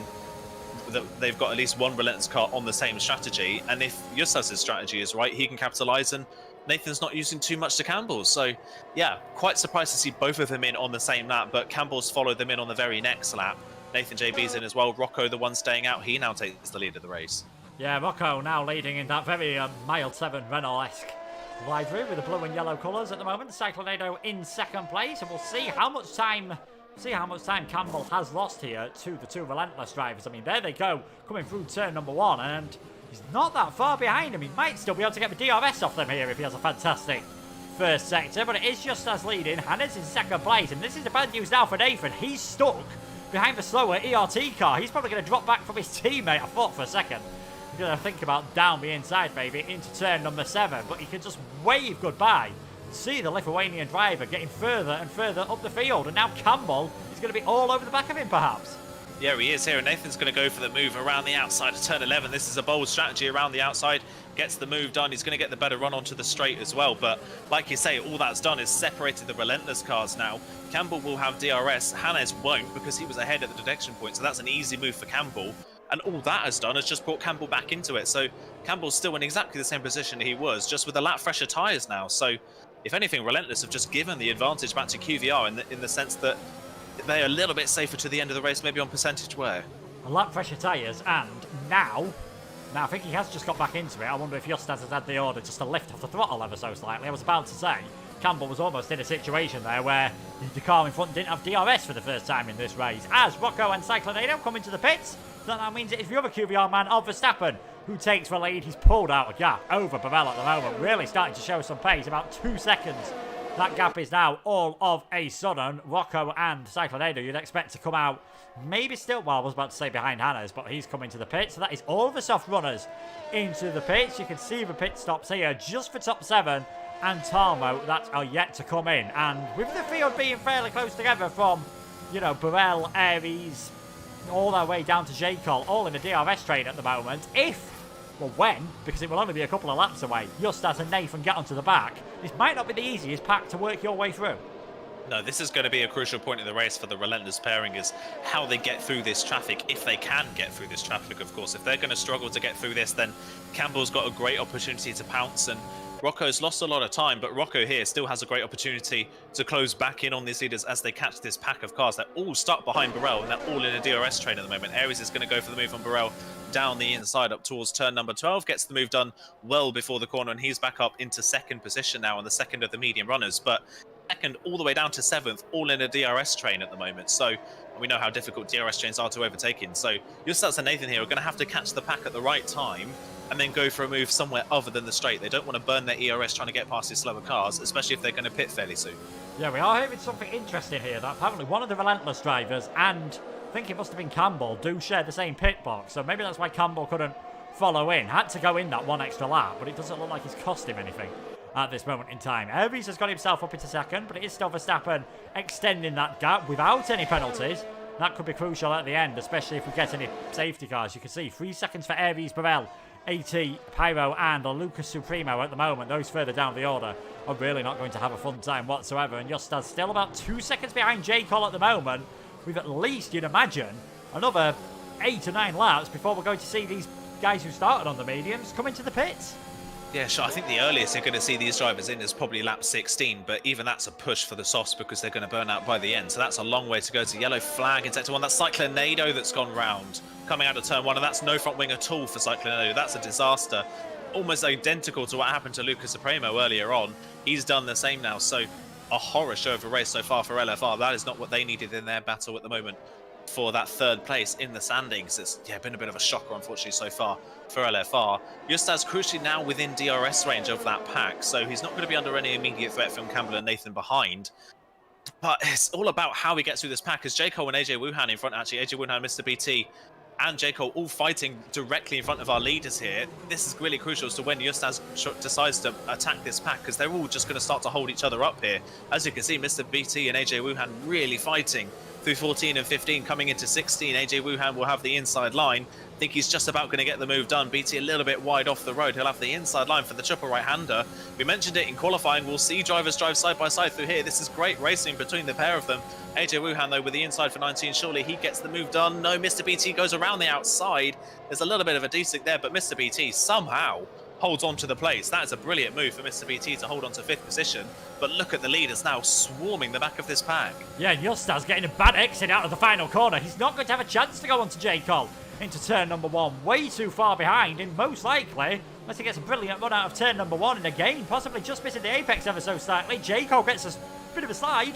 they've got at least one relentless car on the same strategy. And if Justas' strategy is right, he can capitalise, and Nathan's not using too much to Campbell's. So, yeah, quite surprised to see both of them in on the same lap, but Campbell's followed them in on the very next lap. Nathan JB's in as well. Rocco, the one staying out, he now takes the lead of the race. Yeah, Rocco now leading in that very mild 7 Renault-esque livery with the blue and yellow colours at the moment. Cyclonado in 2nd place, and we'll see how much time Campbell has lost here to the 2 relentless drivers. I mean, there they go, coming through turn number 1, and he's not that far behind him. He might still be able to get the DRS off them here if he has a fantastic first sector, but it is just as leading. Hannes in 2nd place, and this is the bad news now for Nathan. He's stuck behind the slower ERT car. He's probably going to drop back from his teammate. I thought for a second he's going to think about down the inside, maybe, into turn number 7, but he can just wave goodbye. See the Lithuanian driver getting further and further up the field, and now Campbell is going to be all over the back of him, perhaps. Yeah, he is here, and Nathan's going to go for the move around the outside of turn 11. This is a bold strategy around the outside. Gets the move done. He's going to get the better run onto the straight as well. But like you say, all that's done is separated the relentless cars now. Campbell will have DRS. Hannes won't, because he was ahead at the detection point. So that's an easy move for Campbell. And all that has done is just brought Campbell back into it. So Campbell's still in exactly the same position he was, just with a lap fresher tyres now. So if anything, Relentless have just given the advantage back to QVR in the sense that they're a little bit safer to the end of the race, maybe on percentage wear. A lap fresher tyres, and now I think he has just got back into it. I wonder if Justas has had the order just to lift off the throttle ever so slightly. I was about to say, Campbell was almost in a situation there where the car in front didn't have DRS for the first time in this race. As Rocco and Cyclonado come into the pits, that now means it is the other QVR man of Verstappen who takes the lead. He's pulled out a gap over Burrell at the moment, really starting to show some pace, about 2 seconds. That gap is now all of a sudden. Rocco and Cyclonado, you'd expect to come out maybe still, well, I was about to say behind Hannah's, but he's coming to the pit. So that is all of the soft runners into the pits. You can see the pit stops here just for top 7 and Tarmo that are yet to come in. And with the field being fairly close together from, you know, Burrell, Aries, all their way down to J. Cole, all in a DRS train at the moment. When, because it will only be a couple of laps away, Justas and Nathan get onto the back, this might not be the easiest pack to work your way through. No, this is going to be a crucial point in the race for the Relentless pairing, is how they get through this traffic, if they can get through this traffic, of course. If they're going to struggle to get through this, then Campbell's got a great opportunity to pounce, and Rocco's lost a lot of time, but Rocco here still has a great opportunity to close back in on these leaders as they catch this pack of cars. They're all stuck behind Burrell, and they're all in a DRS train at the moment. Aries is going to go for the move on Burrell down the inside up towards turn number 12, gets the move done well before the corner, and he's back up into second position now on the second of the medium runners. But second all the way down to 7th, all in a DRS train at the moment. So we know how difficult DRS trains are to overtake in. So Justas and Nathan here are going to have to catch the pack at the right time and then go for a move somewhere other than the straight. They don't want to burn their ERS trying to get past these slower cars, especially if they're going to pit fairly soon. Yeah, we are hearing something interesting here, that apparently one of the Relentless drivers, and I think it must have been Campbell, do share the same pit box. So maybe that's why Campbell couldn't follow in. Had to go in that one extra lap, but it doesn't look like it's cost him anything at this moment in time. Aries has got himself up into second, but it is still Verstappen extending that gap without any penalties. That could be crucial at the end, especially if we get any safety cars. You can see 3 seconds for Aries, Burrell, AT, Pyro and Lucas Supremo at the moment. Those further down the order are really not going to have a fun time whatsoever. And Justas still about 2 seconds behind J. Cole at the moment, with at least, you'd imagine, another 8 or 9 laps before we're going to see these guys who started on the mediums come into the pits. Yeah, sure. I think the earliest you're going to see these drivers in is probably lap 16, but even that's a push for the softs because they're going to burn out by the end. So that's a long way to go to yellow flag in sector 1. That's Cyclonado that's gone round, coming out of turn 1, and that's no front wing at all for Cyclonado. That's a disaster. Almost identical to what happened to Lucas Supremo earlier on. He's done the same now. So a horror show of a race so far for LFR. That is not what they needed in their battle at the moment for that 3rd place in the standings. It's been a bit of a shocker, unfortunately, so far for LFR. Justas crucially now within DRS range of that pack, so he's not going to be under any immediate threat from Campbell and Nathan behind. But it's all about how he gets through this pack, as J. Cole and AJ Wuhan in front, actually. AJ Wuhan, Mr. BT, and J. Cole all fighting directly in front of our leaders here. This is really crucial as to when Justas decides to attack this pack, because they're all just going to start to hold each other up here. As you can see, Mr. BT and AJ Wuhan really fighting through 14 and 15, coming into 16. AJ Wuhan will have the inside line. I think he's just about going to get the move done. BT a little bit wide off the road. He'll have the inside line for the chopper right-hander. We mentioned it in qualifying. We'll see drivers drive side by side through here. This is great racing between the pair of them. AJ Wuhan, though, with the inside for 19. Surely he gets the move done. No, Mr. BT goes around the outside. There's a little bit of a desync there, but Mr. BT somehow holds on to the place. That is a brilliant move for Mr. BT to hold on to 5th position. But look at the leaders now swarming the back of this pack. Yeah, Justas getting a bad exit out of the final corner. He's not going to have a chance to go on to J. Cole into turn number 1. Way too far behind, and most likely, unless he gets a brilliant run out of turn number 1, and again, possibly just missing the apex ever so slightly, J. Cole gets a bit of a slide.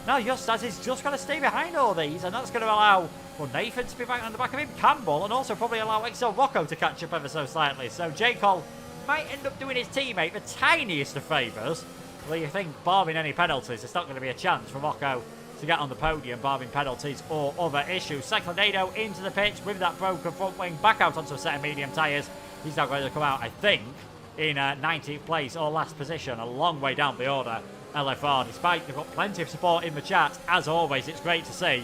Now Justas is just going to stay behind all these, and that's going to allow, well, Nathan to be back on the back of him, Campbell, and also probably allow XL Rocco to catch up ever so slightly. So J. Cole might end up doing his teammate the tiniest of favours. Well, you think, barring any penalties, there's not going to be a chance for Rocco to get on the podium, barring penalties or other issues. Cyclonado into the pits with that broken front wing, back out onto a set of medium tyres. He's now going to come out, I think, in 19th place or last position, a long way down the order. LFR, despite they've got plenty of support in the chat, as always, it's great to see.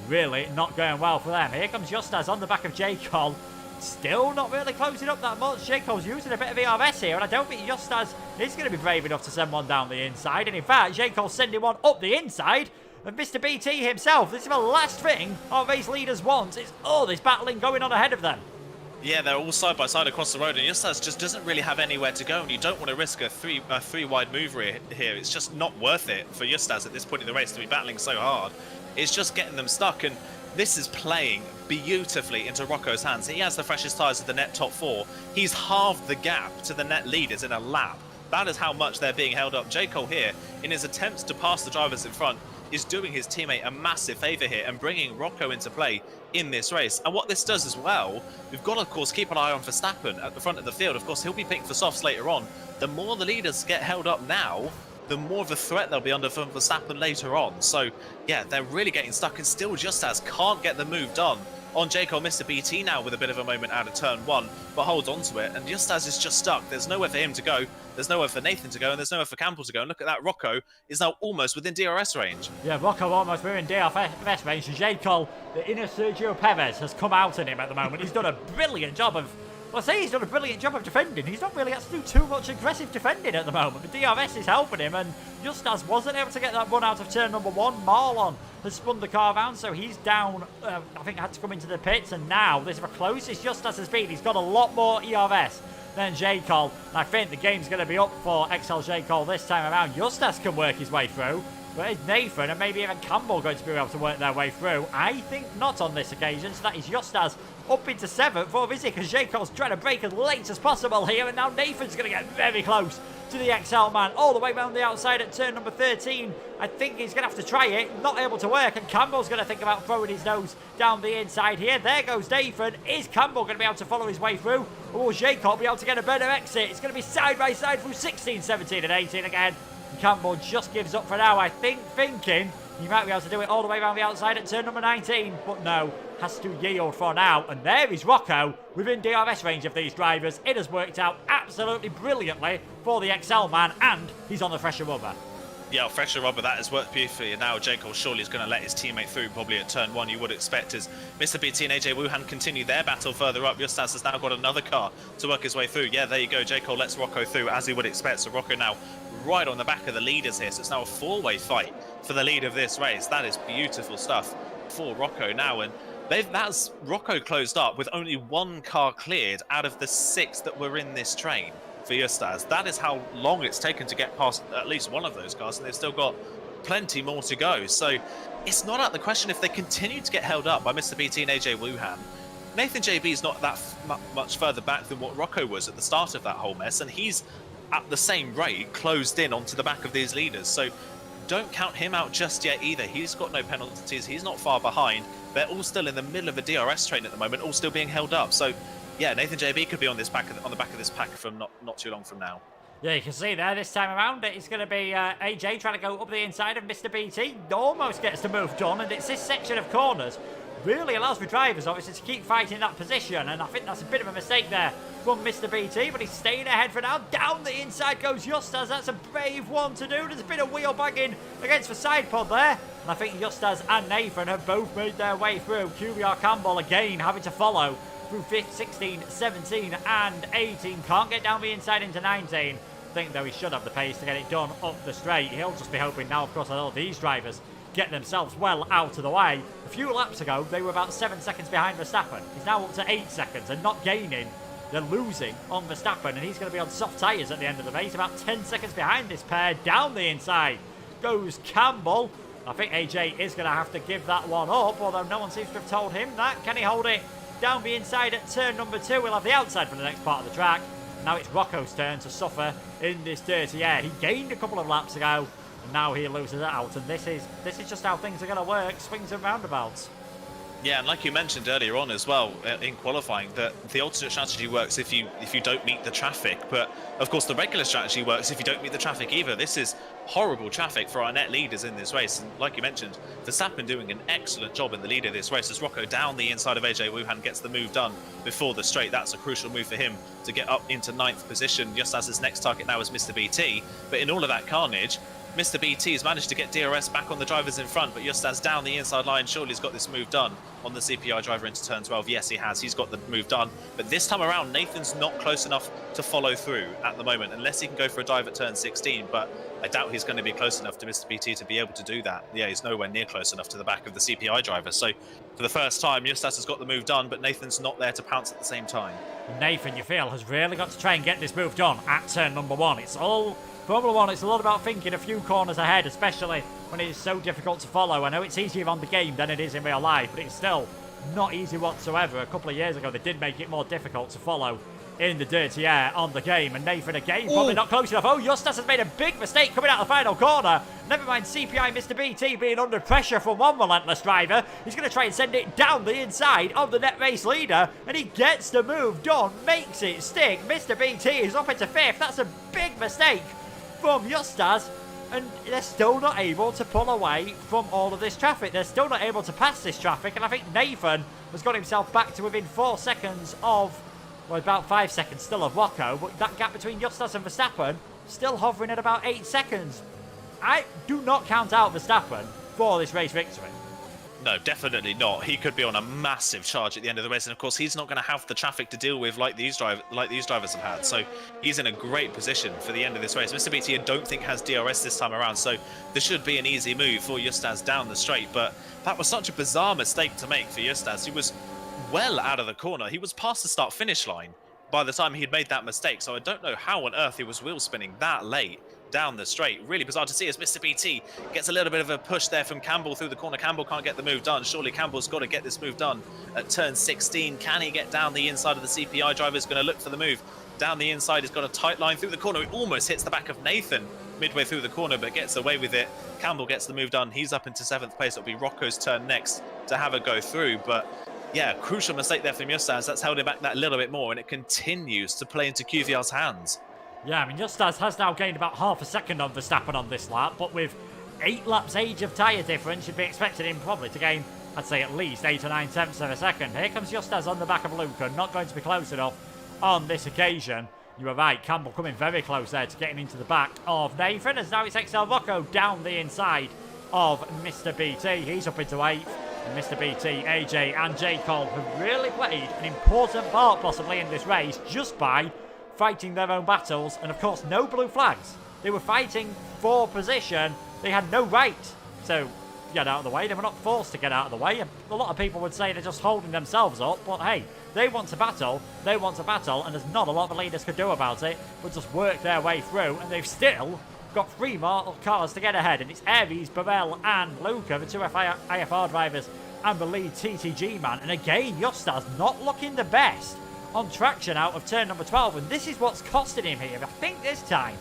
Really not going well for them. Here comes Justas on the back of J. Cole. Still not really closing up that much. J. Cole's using a bit of ERS here, and I don't think Justas is going to be brave enough to send one down the inside. And in fact, J. Cole's sending one up the inside. of Mr. BT himself. This is the last thing all these leaders want. It's all this battling going on ahead of them. Yeah, they're all side by side across the road, and Justas just doesn't really have anywhere to go, and you don't want to risk a three wide move here. It's just not worth it for Justas at this point in the race to be battling so hard. It's just getting them stuck, and this is playing beautifully into Rocco's hands. He has the freshest tyres of the net top 4. He's halved the gap to the net leaders in a lap. That is how much they're being held up. J. Cole here, in his attempts to pass the drivers in front, is doing his teammate a massive favour here and bringing Rocco into play in this race. And what this does as well, we've got to, of course, keep an eye on Verstappen at the front of the field. Of course, he'll be picked for softs later on. The more the leaders get held up now, the more of a threat they'll be under from Verstappen later on. So, yeah, they're really getting stuck, and still Justas can't get the move done on J. Cole. Mr. BT now with a bit of a moment out of turn 1, but holds on to it, and Justas is just stuck. There's nowhere for him to go. There's nowhere for Nathan to go, and there's nowhere for Campbell to go. And look at that, Rocco is now almost within DRS range. Yeah, Rocco almost within DRS range. J. Cole, the inner Sergio Perez, has come out in him at the moment. He's done a brilliant job of... Well, I say he's done a brilliant job of defending. He's not really had to do too much aggressive defending at the moment. The DRS is helping him, and Justas wasn't able to get that run out of turn number 1. Marlon has spun the car around, so he's down. I think had to come into the pits, and now this is the closest Justas has been. He's got a lot more ERS than J. Cole. And I think the game's going to be up for XL J. Cole this time around. Justas can work his way through, but is Nathan and maybe even Campbell going to be able to work their way through? I think not on this occasion, so that is Justas up into 7th, or is it? Because J. Cole's trying to break as late as possible here, and now Nathan's going to get very close to the XL man, all the way around the outside at turn number 13. I think he's going to have to try it, not able to work, and Campbell's going to think about throwing his nose down the inside here. There goes Nathan. Is Campbell going to be able to follow his way through, or will J. Cole be able to get a better exit? It's going to be side by side through 16, 17 and 18 again. And Campbell just gives up for now, I think, thinking he might be able to do it all the way around the outside at turn number 19, but no, has to yield for now. And there is Rocco within DRS range of these drivers. It has worked out absolutely brilliantly for the XL man, and he's on the fresher rubber. Yeah, fresher rubber, that has worked beautifully, and now J. Cole surely is going to let his teammate through, probably at turn 1, you would expect, as Mr. BT and AJ Wuhan continue their battle further up. Justas has now got another car to work his way through. Yeah, there you go, J. Cole lets Rocco through, as he would expect, so Rocco now right on the back of the leaders here, so it's now a 4-way fight for the lead of this race. That is beautiful stuff for Rocco now, and that's Rocco closed up with only 1 car cleared out of the 6 that were in this train for Justas. That is how long it's taken to get past at least one of those cars, and they've still got plenty more to go. So it's not out the question if they continue to get held up by Mr. BT and AJ Wuhan. Nathan JB is not that much further back than what Rocco was at the start of that whole mess, and he's at the same rate closed in onto the back of these leaders. So don't count him out just yet either. He's got no penalties. He's not far behind. They're all still in the middle of a DRS train at the moment, all still being held up. So yeah, Nathan JB could be on the back of this pack from not too long from now. Yeah, you can see there this time around it's going to be AJ trying to go up the inside of Mr. BT. Almost gets the move done, and it's this section of corners really allows the drivers obviously to keep fighting that position, and I think that's a bit of a mistake there from Mr. BT, but he's staying ahead for now. Down the inside goes Justas. That's a brave one to do. There's a bit of wheel bagging against the side pod there, and I think Justas and Nathan have both made their way through. QBR Campbell again having to follow through 16, 17 and 18. Can't get down the inside into 19. I think though he should have the pace to get it done up the straight. He'll just be hoping now, of course, that all these drivers get themselves well out of the way. A few laps ago, they were about 7 seconds behind Verstappen. He's now up to 8 seconds and not gaining. They're losing on Verstappen, and he's going to be on soft tyres at the end of the race. About 10 seconds behind this pair. Down the inside goes Campbell. I think AJ is going to have to give that one up, although no one seems to have told him that. Can he hold it down the inside at turn number 2? We'll have the outside for the next part of the track. Now it's Rocco's turn to suffer in this dirty air. He gained a couple of laps ago, and now he loses it out. And this is just how things are going to work. Swings and roundabouts. Yeah, and like you mentioned earlier on as well in qualifying, that the alternate strategy works if you don't meet the traffic, but of course the regular strategy works if you don't meet the traffic either. This is horrible traffic for our net leaders in this race, and like you mentioned, Verstappen doing an excellent job in the lead of this race as Rocco down the inside of AJ Wuhan gets the move done before the straight. That's a crucial move for him to get up into 9th position, just as his next target now is Mr. BT. But in all of that carnage, Mr. BT has managed to get DRS back on the drivers in front, but just as down the inside line, surely he's got this move done on the CPI driver into turn 12. Yes, he has. He's got the move done. But this time around, Nathan's not close enough to follow through at the moment, unless he can go for a dive at turn 16. But I doubt he's going to be close enough to Mr. BT to be able to do that. Yeah, he's nowhere near close enough to the back of the CPI driver. So for the first time, Justas has got the move done, but Nathan's not there to pounce at the same time. Nathan, you feel, has really got to try and get this move done at turn number 1. It's all Formula 1, it's a lot about thinking a few corners ahead, especially when it is so difficult to follow. I know it's easier on the game than it is in real life, but it's still not easy whatsoever. A couple of years ago, they did make it more difficult to follow in the dirty air on the game. And Nathan again, probably not close enough. Oh, Justas has made a big mistake coming out the final corner. Never mind CPI Mr. BT being under pressure from one relentless driver. He's going to try and send it down the inside of the net race leader. And he gets the move done, makes it stick. Mr. BT is up into 5th. That's a big mistake from Justas. And they're still not able to pull away from all of this traffic. They're still not able to pass this traffic. And I think Nathan has got himself back to within 4 seconds of, well, about 5 seconds still of Rocco. But that gap between Justas and Verstappen still hovering at about 8 seconds. I do not count out Verstappen for this race victory. No, definitely not. He could be on a massive charge at the end of the race, and of course he's not going to have the traffic to deal with like these drivers have had. So he's in a great position for the end of this race. Mr. BT, I don't think has DRS this time around, so this should be an easy move for Justas down the straight. But that was such a bizarre mistake to make for Justas. He was well out of the corner. He was past the start-finish line by the time he'd made that mistake. So I don't know how on earth he was wheel spinning that late down the straight. Really bizarre to see as Mr. BT gets a little bit of a push there from Campbell through the corner. Campbell can't get the move done. Surely Campbell's got to get this move done at turn 16. Can he get down the inside of the CPI driver? Is going to look for the move down the inside. He's got a tight line through the corner. He almost hits the back of Nathan midway through the corner, but gets away with it. Campbell gets the move done. He's up into 7th place. It'll be Rocco's turn next to have a go through. But yeah, crucial mistake there from Justas. That's held him back that little bit more, and it continues to play into QVR's hands. Yeah, I mean, Justas has now gained about half a second on Verstappen on this lap, but with 8 laps age of tyre difference, you'd be expecting him probably to gain, I'd say, at least 8 or 9 tenths of a second. Here comes Justas on the back of Luca, not going to be close enough on this occasion. You were right, Campbell coming very close there to getting into the back of Nathan, as now it's XL Rocco down the inside of Mr. BT. He's up into 8th, and Mr. BT, AJ and J. Cole have really played an important part possibly in this race just by fighting their own battles, and of course no blue flags. They were fighting for position. They had no right to get out of the way. They were not forced to get out of the way. A lot of people would say they're just holding themselves up, but hey, they want to battle, and there's not a lot the leaders could do about it but just work their way through, and they've still got 3 more cars to get ahead, and it's Aries, Burrell and Luca, the 2 IFR drivers and the lead TTG man. And again, Justas not looking the best on traction out of turn number 12, and this is what's costing him here. I think this time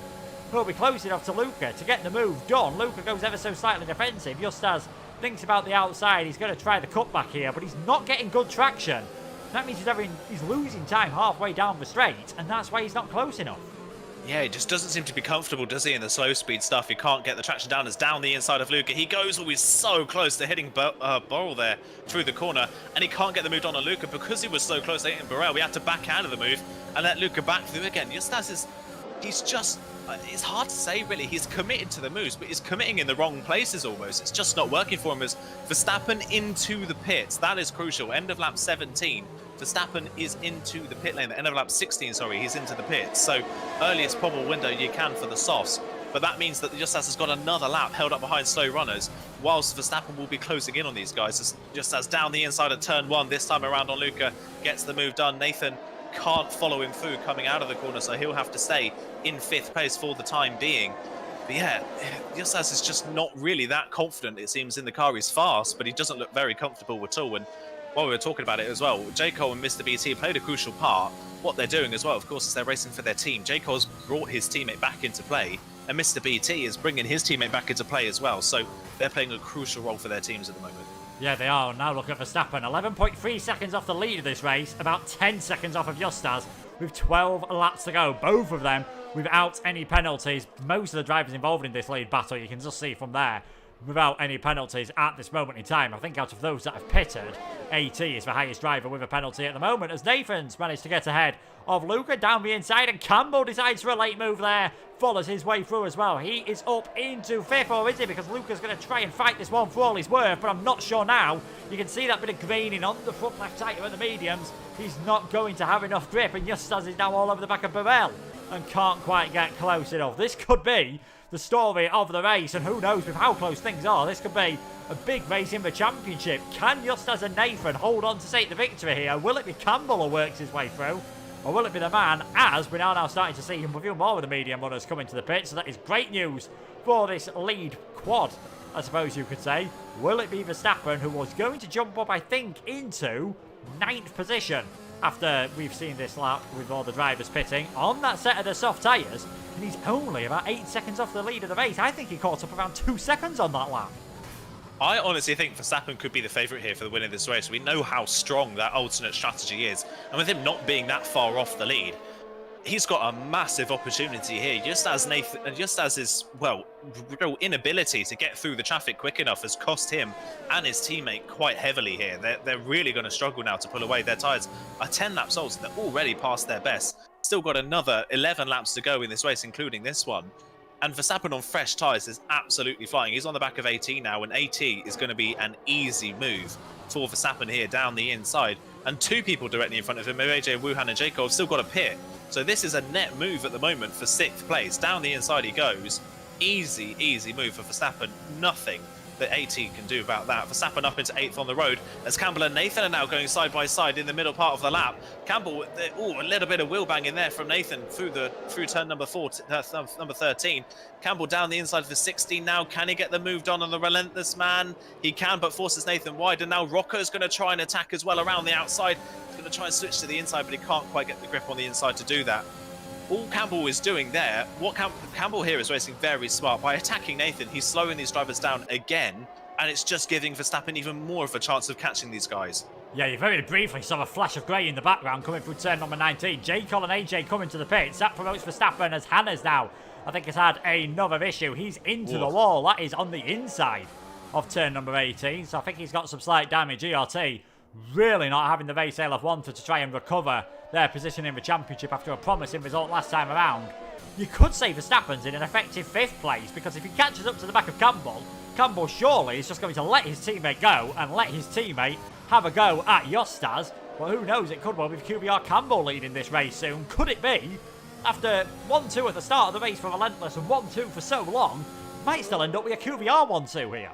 he'll be close enough to Luca to get the move done. Luca goes ever so slightly defensive. Justas thinks about the outside. He's going to try the cutback here, but he's not getting good traction. That means he's losing time halfway down the straight, and that's why he's not close enough. Yeah, he just doesn't seem to be comfortable, does he, in the slow speed stuff? He can't get the traction down. As down the inside of Luca. He goes always so close to hitting Burrell there through the corner, and he can't get the move on Luca because he was so close to hitting Burrell. We had to back out of the move and let Luca back through again. Justas he's just, it's hard to say really. He's committed to the moves, but he's committing in the wrong places almost. It's just not working for him. As Verstappen into the pits, that is crucial. End of lap 17. Verstappen is into the pit lane. The end of lap 16, sorry, he's into the pits. So earliest probable window you can for the softs. But that means that Justas has got another lap held up behind slow runners, whilst Verstappen will be closing in on these guys. Just down the inside of turn 1, this time around on Luca, gets the move done. Nathan can't follow him through coming out of the corner, so he'll have to stay in 5th place for the time being. But yeah, Justas is just not really that confident, it seems, in the car. He's fast, but he doesn't look very comfortable at all. And while we were talking about it as well, J. Cole and Mr. BT played a crucial part. What they're doing as well, of course, is they're racing for their team. J. Cole's brought his teammate back into play, and Mr. BT is bringing his teammate back into play as well. So they're playing a crucial role for their teams at the moment. Yeah, they are. Now look at Verstappen. 11.3 seconds off the lead of this race, about 10 seconds off of Justas, with 12 laps to go. Both of them without any penalties. Most of the drivers involved in this lead battle, you can just see from there, without any penalties at this moment in time. I think out of those that have pitted, AT is the highest driver with a penalty at the moment, as Nathan's managed to get ahead of Luca down the inside, and Campbell decides for a late move there, follows his way through as well. He is up into 5th, or is he? Because Luca's going to try and fight this one for all he's worth, but I'm not sure now. You can see that bit of graining on the front left tyre of the mediums. He's not going to have enough grip, and Justas is now all over the back of Burrell and can't quite get close enough. This could be the story of the race. And who knows, with how close things are, this could be a big race in the championship. Can Justas and Nathan hold on to take the victory here? Will it be Campbell who works his way through? Or will it be the man, as we are now starting to see him with more of the medium runners coming to the pit? So that is great news for this lead quad, I suppose you could say. Will it be Verstappen, who was going to jump up, I think, into 9th position after we've seen this lap with all the drivers pitting on that set of the soft tyres, and he's only about 8 seconds off the lead of the race. I think he caught up around 2 seconds on that lap. I honestly think Verstappen could be the favourite here for the win of this race. We know how strong that alternate strategy is, and with him not being that far off the lead, he's got a massive opportunity here. Just as his, well, real inability to get through the traffic quick enough has cost him and his teammate quite heavily here. They're really going to struggle now to pull away. Their tyres are 10 laps old, so they're already past their best. Still got another 11 laps to go in this race, including this one. And Verstappen on fresh tyres is absolutely flying. He's on the back of AT now, and AT is going to be an easy move for Verstappen here down the inside. And 2 people directly in front of him, AJ, Wuhan and Jacob, have still got a pit. So this is a net move at the moment for 6th place. Down the inside he goes. Easy, easy move for Verstappen. Nothing that AT can do about that. Verstappen up into 8th on the road as Campbell and Nathan are now going side by side in the middle part of the lap. Campbell, a little bit of wheel bang in there from Nathan through turn number 13. Campbell down the inside for 16 now. Can he get the move done on the relentless man? He can, but forces Nathan wide. And now Rocco's going to try and attack as well around the outside. He's going to try and switch to the inside, but he can't quite get the grip on the inside to do that. All Campbell is doing there, Campbell here is racing very smart. By attacking Nathan, he's slowing these drivers down again, and it's just giving Verstappen even more of a chance of catching these guys. Yeah, you very briefly saw a flash of grey in the background coming through turn number 19. J. Cole and AJ coming to the pits. That promotes Verstappen as Hannes now, I think, has had another issue. He's into the wall. That is on the inside of turn number 18, so I think he's got some slight damage. ERT really not having the race they'll have wanted to try and recover their position in the championship after a promising result last time around. You could say Verstappen's in an effective 5th place, because if he catches up to the back of Campbell, Campbell surely is just going to let his teammate go and let his teammate have a go at Justas. But who knows, it could well be QVR Campbell leading this race soon. Could it be? After 1-2 at the start of the race for Relentless and 1-2 for so long, might still end up with a QVR 1-2 here.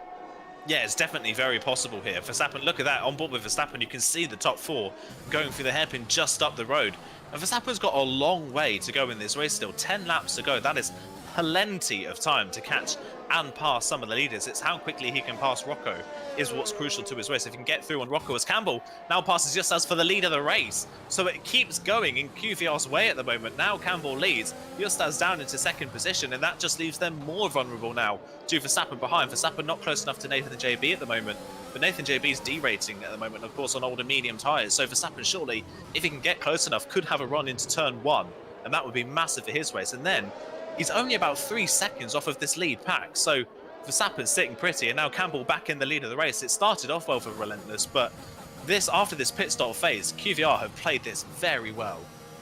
Yeah, it's definitely very possible here. Verstappen, look at that. On board with Verstappen, you can see the top 4 going through the hairpin just up the road. And Verstappen's got a long way to go in this race still. 10 laps to go. That is plenty of time to catch and pass some of the leaders. It's how quickly he can pass Rocco is what's crucial to his race. If he can get through on Rocco, as Campbell now passes Justas for the lead of the race. So it keeps going in QVR's way at the moment. Now Campbell leads, Justas down into 2nd position, and that just leaves them more vulnerable now to Verstappen behind. Verstappen not close enough to Nathan and JB at the moment, but Nathan JB's derating at the moment, of course, on older medium tyres. So Verstappen surely, if he can get close enough, could have a run into turn 1, and that would be massive for his race. And then he's only about 3 seconds off of this lead pack. So Verstappen's sitting pretty, and now Campbell back in the lead of the race. It started off well for Relentless, but after this pit stop phase, QVR have played this very well.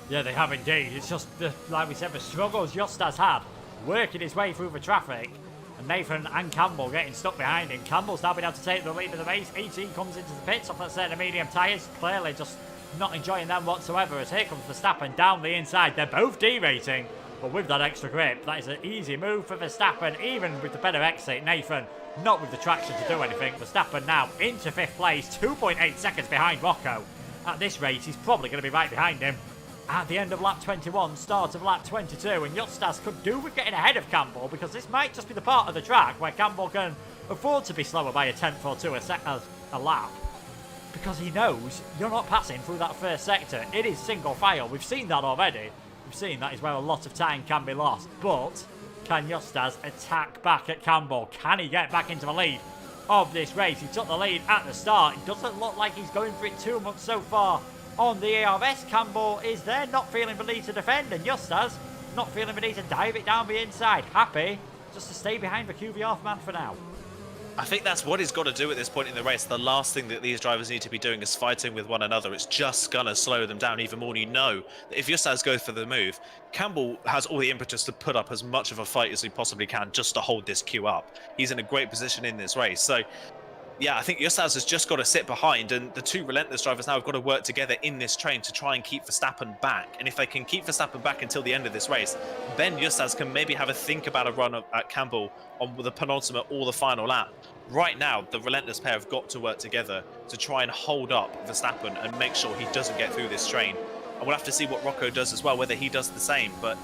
Yeah, they have indeed. It's just, like we said, the struggles Justas had working his way through the traffic, and Nathan and Campbell getting stuck behind him. Campbell's now been able to take the lead of the race. AT comes into the pits off that set of medium tyres. Clearly just not enjoying them whatsoever, as here comes Verstappen down the inside. They're both derating, but with that extra grip, that is an easy move for Verstappen, even with the better exit. Nathan not with the traction to do anything. Verstappen now into 5th place, 2.8 seconds behind Rocco. At this rate, he's probably going to be right behind him at the end of lap 21, start of lap 22, and Justas could do with getting ahead of Campbell, because this might just be the part of the track where Campbell can afford to be slower by a 10th or 2 a lap, because he knows you're not passing through that first sector. It is single file. We've seen that already. We've seen that is where a lot of time can be lost. But can Justas attack back at Campbell? Can he get back into the lead of this race? He took the lead at the start. It doesn't look like he's going for it too much so far on the ARS. Campbell is there, not feeling the need to defend, and Justas not feeling the need to dive it down the inside. Happy just to stay behind the QVR man for now. I think that's what he's got to do at this point in the race. The last thing that these drivers need to be doing is fighting with one another. It's just going to slow them down even more. And you know that if Justas goes for the move, Campbell has all the impetus to put up as much of a fight as he possibly can just to hold this queue up. He's in a great position in this race. So Yeah, I think Justas has just got to sit behind, and the two Relentless drivers now have got to work together in this train to try and keep Verstappen back. And if they can keep Verstappen back until the end of this race, then Justas can maybe have a think about a run at Campbell on the penultimate or the final lap. Right now, the Relentless pair have got to work together to try and hold up Verstappen and make sure he doesn't get through this train. And we'll have to see what Rocco does as well, whether he does the same. But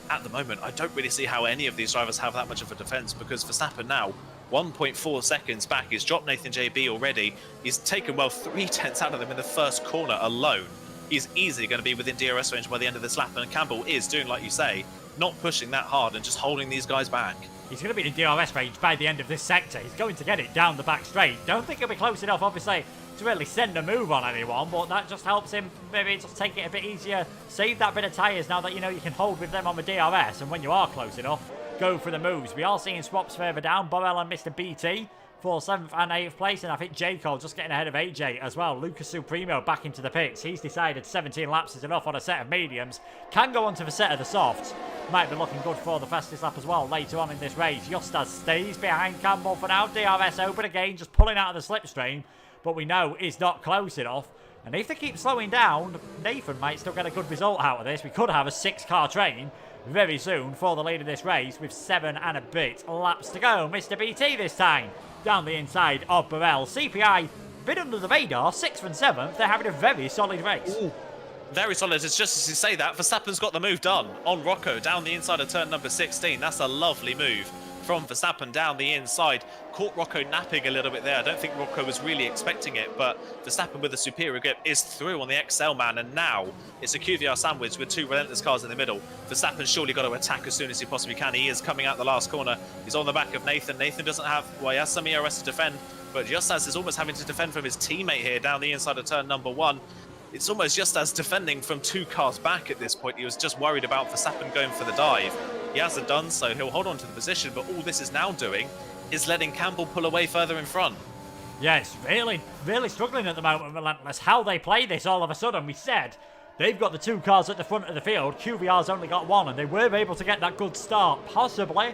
at the moment, I don't really see how any of these drivers have that much of a defense, because Verstappen now 1.4 seconds back. He's dropped Nathan JB already. He's taken, well, 3/10 out of them in the first corner alone. He's easily going to be within DRS range by the end of this lap, and Campbell is doing, like you say, not pushing that hard and just holding these guys back. He's going to be in DRS range by the end of this sector. He's going to get it down the back straight. Don't think he'll be close enough, obviously, to really send a move on anyone, but that just helps him maybe just take it a bit easier, save that bit of tyres now that you know you can hold with them on the DRS, and when you are close enough, go for the moves. We are seeing swaps further down. Borrell and Mr. BT for 7th and 8th place, and I think J. Cole just getting ahead of AJ as well. Lucas Supremo back into the pits. He's decided 17 laps is enough on a set of mediums. Can go on to the set of the softs. Might be looking good for the fastest lap as well later on in this race. Justas stays behind Campbell for now. DRS open again, just pulling out of the slipstream, but we know it's not close enough. And if they keep slowing down, Nathan might still get a good result out of this. We could have a 6-car train very soon for the lead of this race with 7 and a bit laps to go. Mr. BT this time down the inside of Burrell. CPI bit under the radar, 6th and 7th. They're having a very solid race. Ooh, very solid. It's just as you say that, Verstappen's got the move done on Rocco down the inside of turn number 16. That's a lovely move from Verstappen down the inside. Caught Rocco napping a little bit there. I don't think Rocco was really expecting it, but Verstappen with a superior grip is through on the XL man, and now it's a QVR sandwich with 2 Relentless cars in the middle. Verstappen's surely got to attack as soon as he possibly can. He is coming out the last corner. He's on the back of Nathan. Nathan doesn't have, well, he has some ERS to defend, but Justas is almost having to defend from his teammate here down the inside of turn number 1. It's almost just as defending from 2 cars back at this point. He was just worried about Verstappen going for the dive. He hasn't done so. He'll hold on to the position, but all this is now doing is letting Campbell pull away further in front. Yes, really struggling at the moment, Relentless. How they play this all of a sudden. We said they've got the 2 cars at the front of the field. QVR's only got 1, and they were able to get that good start. Possibly,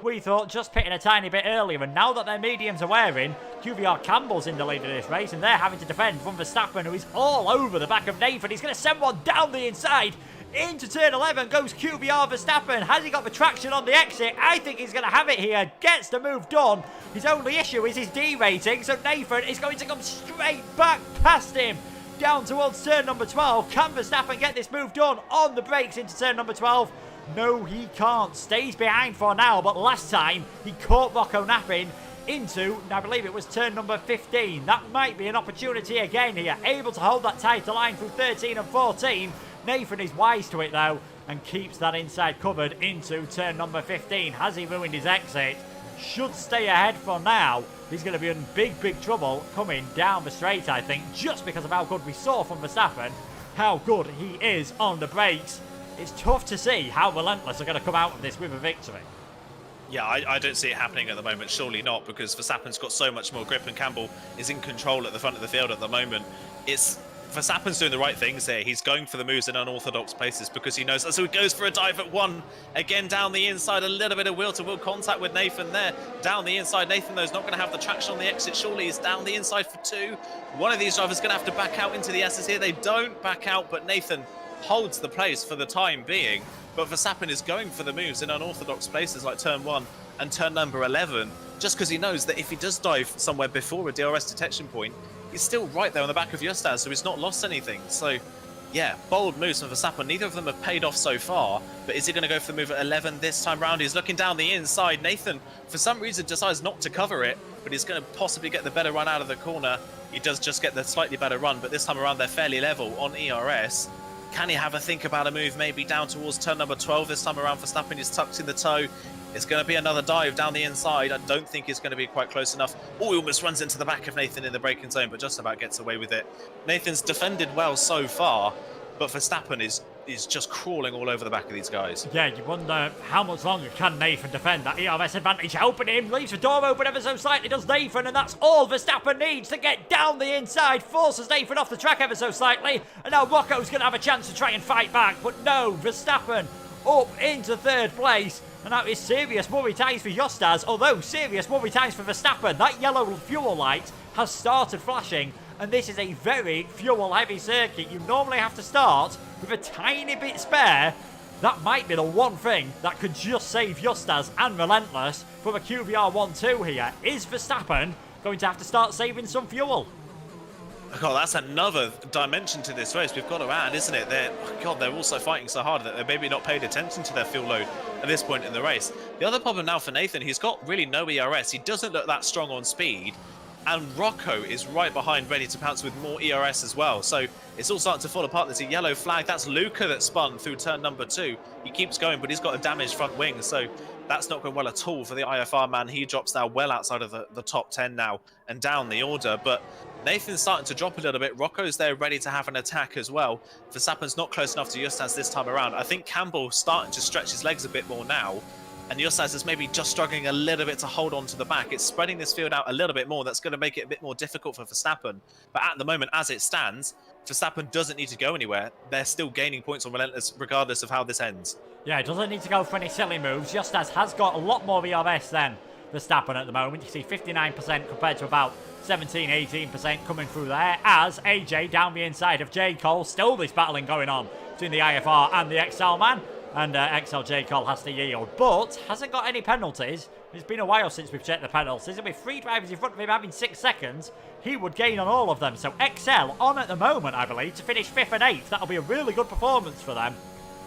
we thought, just pitting a tiny bit earlier, and now that their mediums are wearing, QVR Campbell's in the lead of this race, and they're having to defend from Verstappen, who is all over the back of Nathan. He's going to send one down the inside. Into turn 11 goes QVR Verstappen. Has he got the traction on the exit? I think he's going to have it here. Gets the move done. His only issue is his D rating, so Nathan is going to come straight back past him down towards turn number 12. Can Verstappen get this move done on the brakes into turn number 12? No, he can't. Stays behind for now, but last time he caught Rocco napping into, I believe it was turn number 15. That might be an opportunity again here. Able to hold that tighter line through 13 and 14. Nathan is wise to it though and keeps that inside covered into turn number 15. Has he ruined his exit? Should stay ahead for now. He's going to be in big trouble coming down the straight, I think, just because of how good we saw from Verstappen, how good he is on the brakes. It's tough to see how Relentless are going to come out of this with a victory. Yeah, I don't see it happening at the moment. Surely not, because Verstappen's got so much more grip and Campbell is in control at the front of the field at the moment. Verstappen's doing the right things here. He's going for the moves in unorthodox places because he knows that. So he goes for a dive at 1. Again, down the inside, a little bit of wheel-to-wheel contact with Nathan there. Down the inside, Nathan, though, is not going to have the traction on the exit. Surely he's down the inside for 2. One of these drivers is going to have to back out into the S's here. They don't back out, but Nathan holds the place for the time being. But Verstappen is going for the moves in unorthodox places like turn 1 and turn number 11, just because he knows that if he does dive somewhere before a DRS detection point, he's still right there on the back of Justas, so he's not lost anything. So, yeah, bold moves from Verstappen. Neither of them have paid off so far, but is he going to go for the move at 11 this time round? He's looking down the inside. Nathan, for some reason, decides not to cover it, but he's going to possibly get the better run out of the corner. He does just get the slightly better run, but this time around they're fairly level on ERS. Can he have a think about a move maybe down towards turn number 12 this time around? Verstappen is tucked in the toe. It's going to be another dive down the inside. I don't think it's going to be quite close enough. Oh, he almost runs into the back of Nathan in the braking zone, but just about gets away with it. Nathan's defended well so far, but Verstappen is just crawling all over the back of these guys. Yeah, you wonder how much longer can Nathan defend that ERS advantage helping him. Leaves the door open ever so slightly, does Nathan, and that's all Verstappen needs to get down the inside. Forces Nathan off the track ever so slightly, and now Rocco's going to have a chance to try and fight back, but no, Verstappen up into 3rd place. And that is serious worry times for Justas, although serious worry times for Verstappen. That yellow fuel light has started flashing, and this is a very fuel-heavy circuit. You normally have to start with a tiny bit spare. That might be the one thing that could just save Justas and Relentless from a QVR 1-2 here. Is Verstappen going to have to start saving some fuel? God, that's another dimension to this race we've got to add, isn't it? They're also fighting so hard that they maybe not paid attention to their fuel load at this point in the race. The other problem now for Nathan, he's got really no ERS. He doesn't look that strong on speed. And Rocco is right behind, ready to pounce with more ERS as well. So it's all starting to fall apart. There's a yellow flag. That's Luca that spun through turn number 2. He keeps going, but he's got a damaged front wing. So that's not going well at all for the IFR man. He drops now well outside of the top 10 now and down the order. But Nathan's starting to drop a little bit. Rocco's there ready to have an attack as well. Verstappen's not close enough to Justas this time around. I think Campbell's starting to stretch his legs a bit more now. And Justas is maybe just struggling a little bit to hold on to the back. It's spreading this field out a little bit more. That's going to make it a bit more difficult for Verstappen. But at the moment, as it stands, Verstappen doesn't need to go anywhere. They're still gaining points on Relentless, regardless of how this ends. Yeah, it doesn't need to go for any silly moves. Justas has got a lot more ERS than Verstappen at the moment. You see 59% compared to about 17, 18% coming through there, as AJ down the inside of J. Cole. Still this battling going on between the IFR and the XL man. And XLJ Cole has to yield, but hasn't got any penalties. It's been a while since we've checked the penalties. And with 3 drivers in front of him having 6 seconds, he would gain on all of them. So XL on at the moment, I believe, to finish 5th and 8th. That'll be a really good performance for them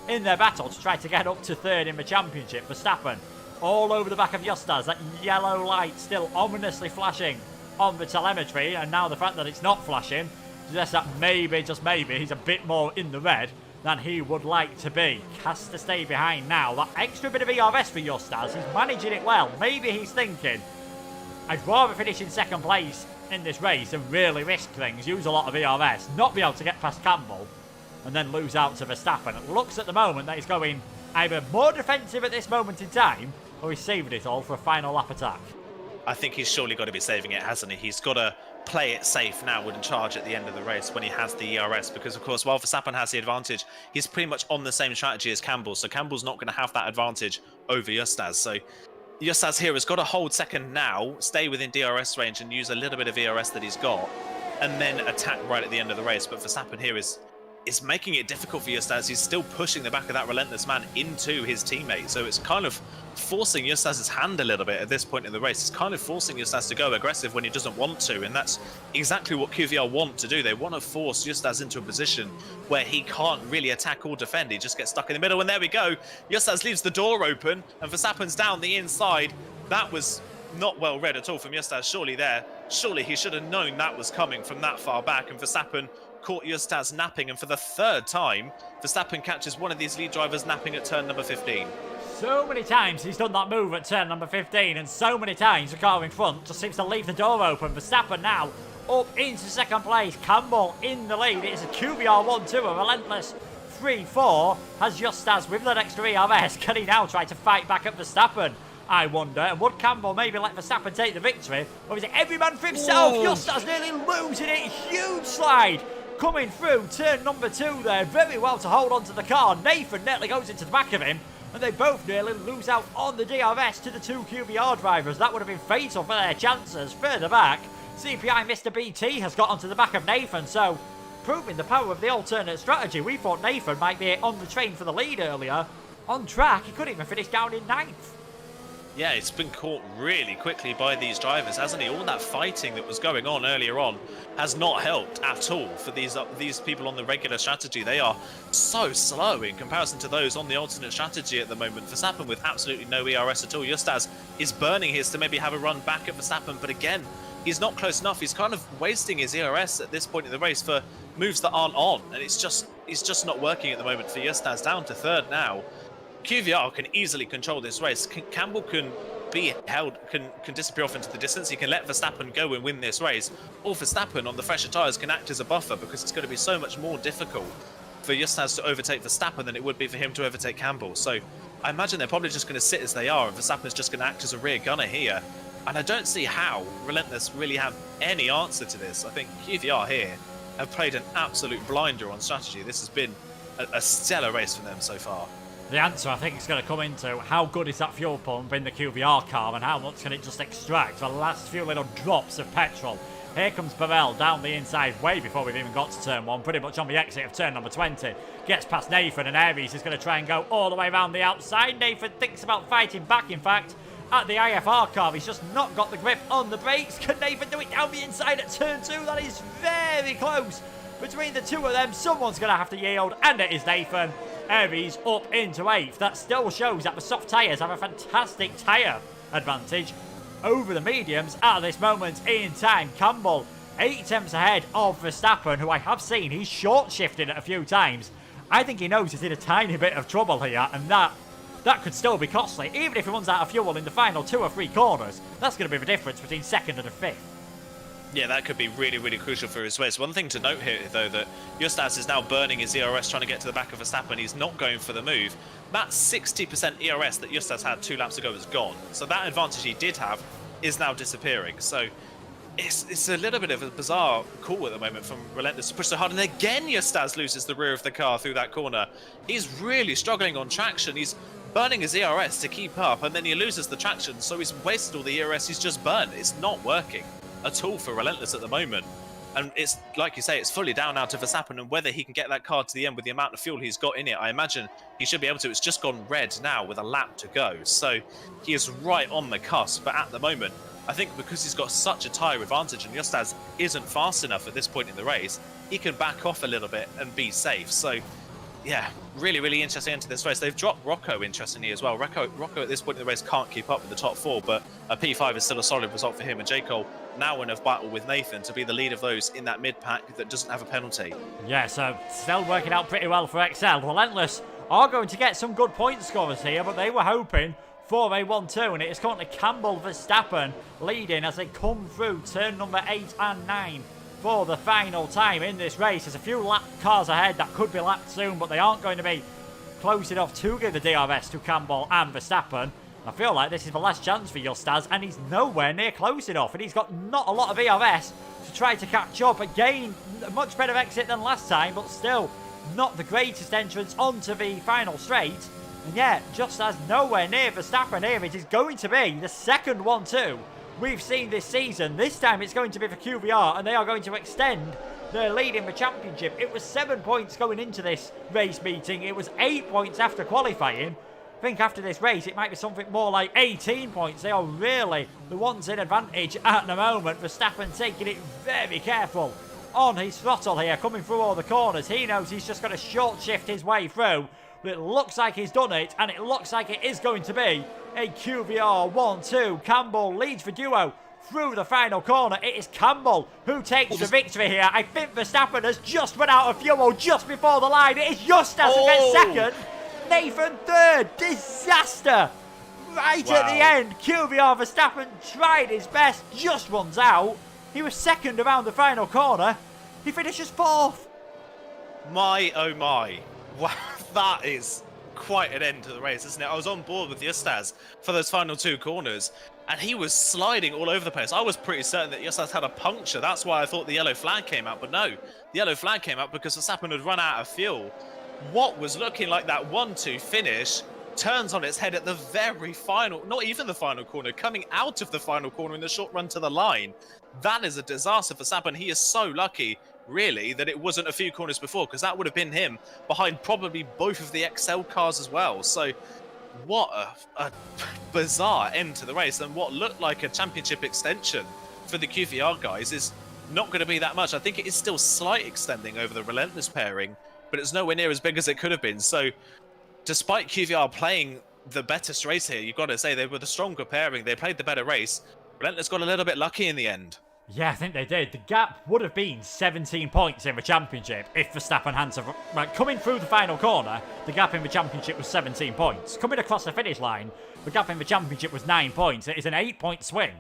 in their battle to try to get up to 3rd in the championship. Verstappen all over the back of Justas. That yellow light still ominously flashing on the telemetry. And now the fact that it's not flashing suggests that maybe, just maybe, he's a bit more in the red than he would like to be. Has to stay behind now. That extra bit of ERS for Justas. He's managing it well. Maybe he's thinking, I'd rather finish in 2nd place in this race and really risk things, use a lot of ERS, not be able to get past Campbell, and then lose out to Verstappen. It looks at the moment that he's going either more defensive at this moment in time, or he's saving it all for a final lap attack. I think he's surely got to be saving it, hasn't he? He's got to play it safe now and charge at the end of the race when he has the ERS, because of course while Verstappen has the advantage, he's pretty much on the same strategy as Campbell, so Campbell's not going to have that advantage over Justas. So Justas here has got to hold 2nd now, stay within DRS range and use a little bit of ERS that he's got, and then attack right at the end of the race. But Verstappen here is making it difficult for Justas. He's still pushing the back of that Relentless man into his teammate, so it's kind of forcing Justas' hand a little bit at this point in the race. It's kind of forcing Justas to go aggressive when he doesn't want to, and that's exactly what QVR want to do. They want to force Justas into a position where he can't really attack or defend. He just gets stuck in the middle, and there we go. Justas leaves the door open, and Verstappen's down the inside. That was not well read at all from Justas, surely he should have known that was coming from that far back, and Verstappen caught Justas napping, and for the 3rd time, Verstappen catches one of these lead drivers napping at turn number 15. So many times he's done that move at turn number 15, and so many times the car in front just seems to leave the door open. Verstappen now up into 2nd place. Campbell in the lead. It is a QBR 1-2, a Relentless 3-4. Has Justas with that extra ERS. Can he now try to fight back at Verstappen, I wonder? And would Campbell maybe let Verstappen take the victory? Or is it every man for himself? Whoa. Justas nearly losing it. Huge slide coming through turn number 2 there. Very well to hold on to the car. Nathan nearly goes into the back of him, and they both nearly lose out on the DRS to the 2 QBR drivers. That would have been fatal for their chances. Further back, CPI Mr. BT has got onto the back of Nathan, so proving the power of the alternate strategy. We thought Nathan might be on the train for the lead earlier. On track, he could even finish down in 9th. Yeah, it's been caught really quickly by these drivers, hasn't he? All that fighting that was going on earlier on has not helped at all for these people on the regular strategy. They are so slow in comparison to those on the alternate strategy at the moment. Verstappen with absolutely no ERS at all. Justas is burning his to maybe have a run back at Verstappen, but again, he's not close enough. He's kind of wasting his ERS at this point in the race for moves that aren't on, and it's just not working at the moment for Justas. Down to 3rd now. QVR can easily control this race. Campbell can be held, can disappear off into the distance. He can let Verstappen go and win this race. Or Verstappen on the fresher tyres can act as a buffer, because it's going to be so much more difficult for Justas to overtake Verstappen than it would be for him to overtake Campbell. So I imagine they're probably just going to sit as they are, and Verstappen's just going to act as a rear gunner here. And I don't see how Relentless really have any answer to this. I think QVR here have played an absolute blinder on strategy. This has been a stellar race for them so far. The answer, I think, is going to come into how good is that fuel pump in the QVR car and how much can it just extract the last few little drops of petrol. Here comes Pavel down the inside way before we've even got to turn 1, pretty much on the exit of turn number 20. Gets past Nathan, and Aries is going to try and go all the way around the outside. Nathan thinks about fighting back, in fact, at the IFR car. He's just not got the grip on the brakes. Can Nathan do it down the inside at turn 2? That is very close. Between the two of them, someone's going to have to yield, and it is Nathan. Aries up into 8th. That still shows that the soft tyres have a fantastic tyre advantage over the mediums at this moment in time. Campbell 8 tenths ahead of Verstappen, who I have seen, he's short shifted it a few times. I think he knows he's in a tiny bit of trouble here, and that could still be costly. Even if he runs out of fuel in the final 2 or 3 corners, that's going to be the difference between 2nd and 5th. Yeah, that could be really, really crucial for his race. One thing to note here, though, that Justas is now burning his ERS trying to get to the back of Verstappen. He's not going for the move. That 60% ERS that Justas had 2 laps ago is gone. So that advantage he did have is now disappearing. So it's a little bit of a bizarre call at the moment from Relentless to push so hard. And again, Justas loses the rear of the car through that corner. He's really struggling on traction. He's burning his ERS to keep up, and then he loses the traction. So he's wasted all the ERS he's just burned. It's not working at all for Relentless at the moment, and it's like you say, it's fully down now to Verstappen, and whether he can get that car to the end with the amount of fuel he's got in it, I imagine he should be able to. It's just gone red now with a lap to go, so he is right on the cusp. But at the moment, I think because he's got such a tyre advantage and Justas isn't fast enough at this point in the race, he can back off a little bit and be safe. So yeah, really, really interesting into this race. They've dropped Rocco, interestingly, as well. Rocco at this point in the race can't keep up with the top 4, but a P5 is still a solid result for him. And J. Cole now in a battle with Nathan to be the lead of those in that mid-pack that doesn't have a penalty. Yeah, so still working out pretty well for XL. Relentless are going to get some good point scorers here, but they were hoping for a 1-2, and it is currently Campbell Verstappen leading as they come through turn number 8 and 9. For the final time in this race. There's a few lap cars ahead that could be lapped soon, but they aren't going to be close enough to give the DRS to Campbell and Verstappen. I feel like this is the last chance for Justas, and he's nowhere near close enough, and he's got not a lot of ERS to try to catch up. Again, a much better exit than last time, but still not the greatest entrance onto the final straight. And yet, Justas nowhere near Verstappen here. It is going to be the second 1-2 we've seen this season. This time it's going to be for QVR, and they are going to extend their lead in the championship. It was 7 points going into this race meeting. It was 8 points after qualifying. I think after this race it might be something more like 18 points. They are really the ones in advantage at the moment. Verstappen taking it very careful on his throttle here, coming through all the corners. He knows he's just got to short shift his way through, but it looks like he's done it, and it looks like it is going to be a QVR 1-2. Campbell leads the duo through the final corner. It is Campbell who takes the victory here. I think Verstappen has just run out of fuel just before the line. It is Justas who gets second. Nathan third. Disaster. Right at the end. QVR Verstappen tried his best, just runs out. He was second around the final corner. He finishes 4th. My, oh my. Wow, that is quite an end to the race, isn't it? I was on board with Justas for those final 2 corners, and he was sliding all over the place. I was pretty certain that Justas had a puncture. That's why I thought the yellow flag came out, but no. The yellow flag came out because Verstappen had run out of fuel. What was looking like that 1-2 finish turns on its head at the very final, not even the final corner, coming out of the final corner in the short run to the line. That is a disaster for Verstappen. He is so lucky, really, that it wasn't a few corners before, because that would have been him behind probably both of the XL cars as well. So what a bizarre end to the race, and what looked like a championship extension for the QVR guys is not going to be that much. I think it is still slight extending over the Relentless pairing, but it's nowhere near as big as it could have been. So despite QVR playing the better race here, you've got to say they were the stronger pairing, they played the better race. Relentless got a little bit lucky in the end. Yeah, I think they did. The gap would have been 17 points in the championship if Verstappen hadn't have... Right, coming through the final corner, the gap in the championship was 17 points. Coming across the finish line, the gap in the championship was 9 points. It is an 8-point swing.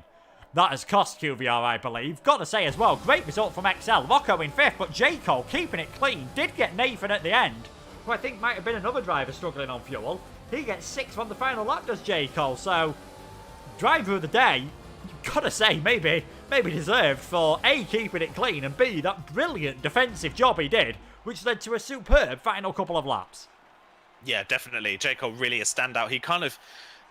That has cost QVR, I believe. Got to say as well, great result from XL. Rocco in 5th, but J. Cole keeping it clean. Did get Nathan at the end, who I think might have been another driver struggling on fuel. He gets 6th on the final lap, does J. Cole. So, driver of the day, gotta say, maybe deserved for A, keeping it clean, and B, that brilliant defensive job he did, which led to a superb final couple of laps. Yeah, definitely. J. Cole really a standout. He kind of,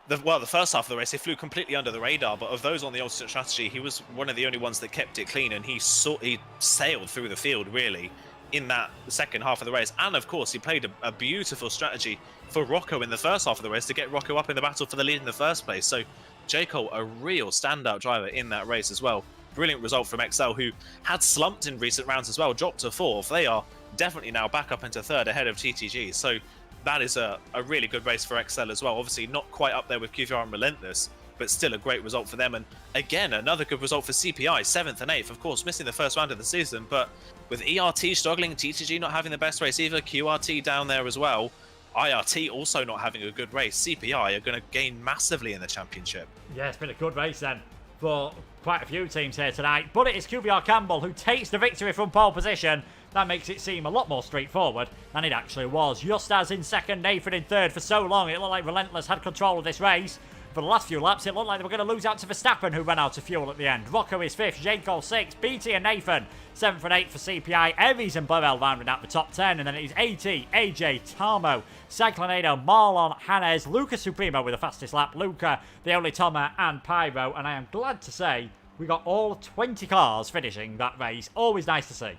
the first half of the race, he flew completely under the radar. But of those on the alternate strategy, he was one of the only ones that kept it clean, and he sailed through the field really in that second half of the race. And of course, he played a beautiful strategy for Rocco in the first half of the race to get Rocco up in the battle for the lead in the first place. So J. Cole, a real standout driver in that race as well. Brilliant result from XL, who had slumped in recent rounds as well, dropped to fourth. They are definitely now back up into third ahead of TTG. So that is a really good race for XL as well. Obviously not quite up there with QVR and Relentless, but still a great result for them. And again, another good result for CPI, 7th and 8th, of course, missing the first round of the season. But with ERT struggling, TTG not having the best race either, QRT down there as well, IRT also not having a good race, CPI are going to gain massively in the championship. Yeah, it's been a good race then for quite a few teams here tonight. But it is QVR Campbell who takes the victory from pole position. That makes it seem a lot more straightforward than it actually was. Just as in second, Nathan in third. For so long, it looked like Relentless had control of this race. For the last few laps, it looked like they were going to lose out to Verstappen, who ran out of fuel at the end. Rocco is fifth, J. Cole sixth, BT and Nathan 7th and 8th for CPI. Evans and Burrell rounding out the top 10. And then it is AT, AJ, Tarmo, Cyclonado, Marlon, Hannes, Luca Supremo with the fastest lap. Luca, the only Toma, and Pyro. And I am glad to say we got all 20 cars finishing that race. Always nice to see.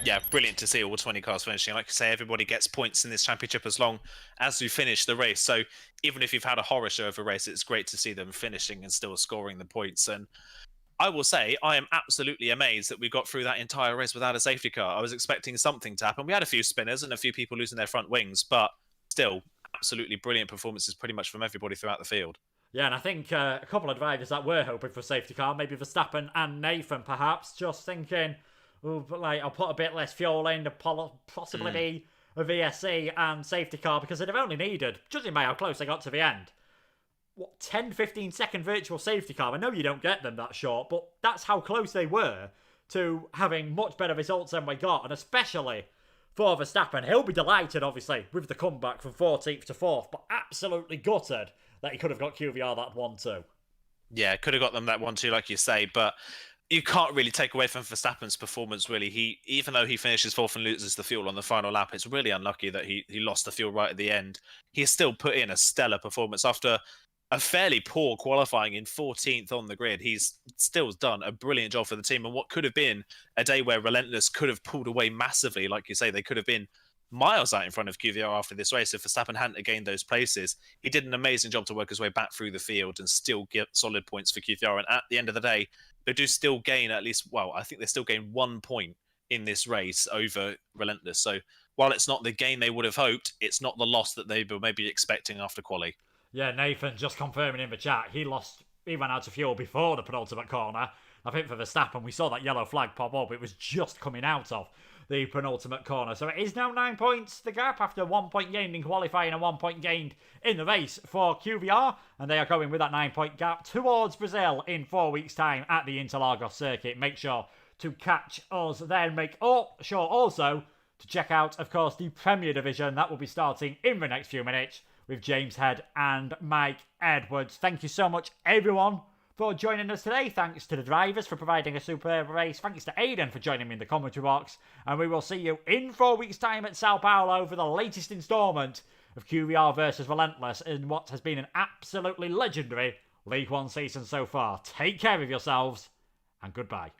Yeah, brilliant to see all 20 cars finishing. Like I say, everybody gets points in this championship as long as you finish the race. So even if you've had a horror show of a race, it's great to see them finishing and still scoring the points. And I will say, I am absolutely amazed that we got through that entire race without a safety car. I was expecting something to happen. We had a few spinners and a few people losing their front wings, but still, absolutely brilliant performances pretty much from everybody throughout the field. Yeah, and I think a couple of drivers that were hoping for a safety car, maybe Verstappen and Nathan perhaps, just thinking, oh, but like, I'll put a bit less fuel in to possibly be a VSC and safety car, because they'd have only needed, judging by how close they got to the end, 10-15 second virtual safety car. I know you don't get them that short, but that's how close they were to having much better results than we got. And especially for Verstappen, he'll be delighted obviously with the comeback from 14th to 4th, but absolutely gutted that he could have got QVR that 1-2. Yeah, could have got them that 1-2 like you say, but you can't really take away from Verstappen's performance, really. Even though he finishes fourth and loses the fuel on the final lap, it's really unlucky that he lost the fuel right at the end. He still put in a stellar performance after a fairly poor qualifying in 14th on the grid. He's still done a brilliant job for the team. And what could have been a day where Relentless could have pulled away massively, like you say, they could have been miles out in front of QVR after this race if Verstappen hadn't gained those places. He did an amazing job to work his way back through the field and still get solid points for QVR. And at the end of the day, they do still gain at least, well, I think they still gain 1 point in this race over Relentless. So while it's not the gain they would have hoped, it's not the loss that they were maybe expecting after quali. Yeah, Nathan just confirming in the chat, he ran out of fuel before the penultimate corner. I think for Verstappen, we saw that yellow flag pop up. It was just coming out of the penultimate corner. So it is now 9 points, the gap, after 1 point gained in qualifying and 1 point gained in the race for QVR. And they are going with that 9 point gap towards Brazil in 4 weeks' time at the Interlagos circuit. Make sure to catch us then. Make sure also to check out, of course, the Premier Division. That will be starting in the next few minutes with James Head and Mike Edwards. Thank you so much, everyone, for joining us today. Thanks to the drivers for providing a superb race. Thanks to Aidan for joining me in the commentary box. And we will see you in 4 weeks' time at Sao Paulo for the latest instalment of QVR versus Relentless in what has been an absolutely legendary League One season so far. Take care of yourselves, and goodbye.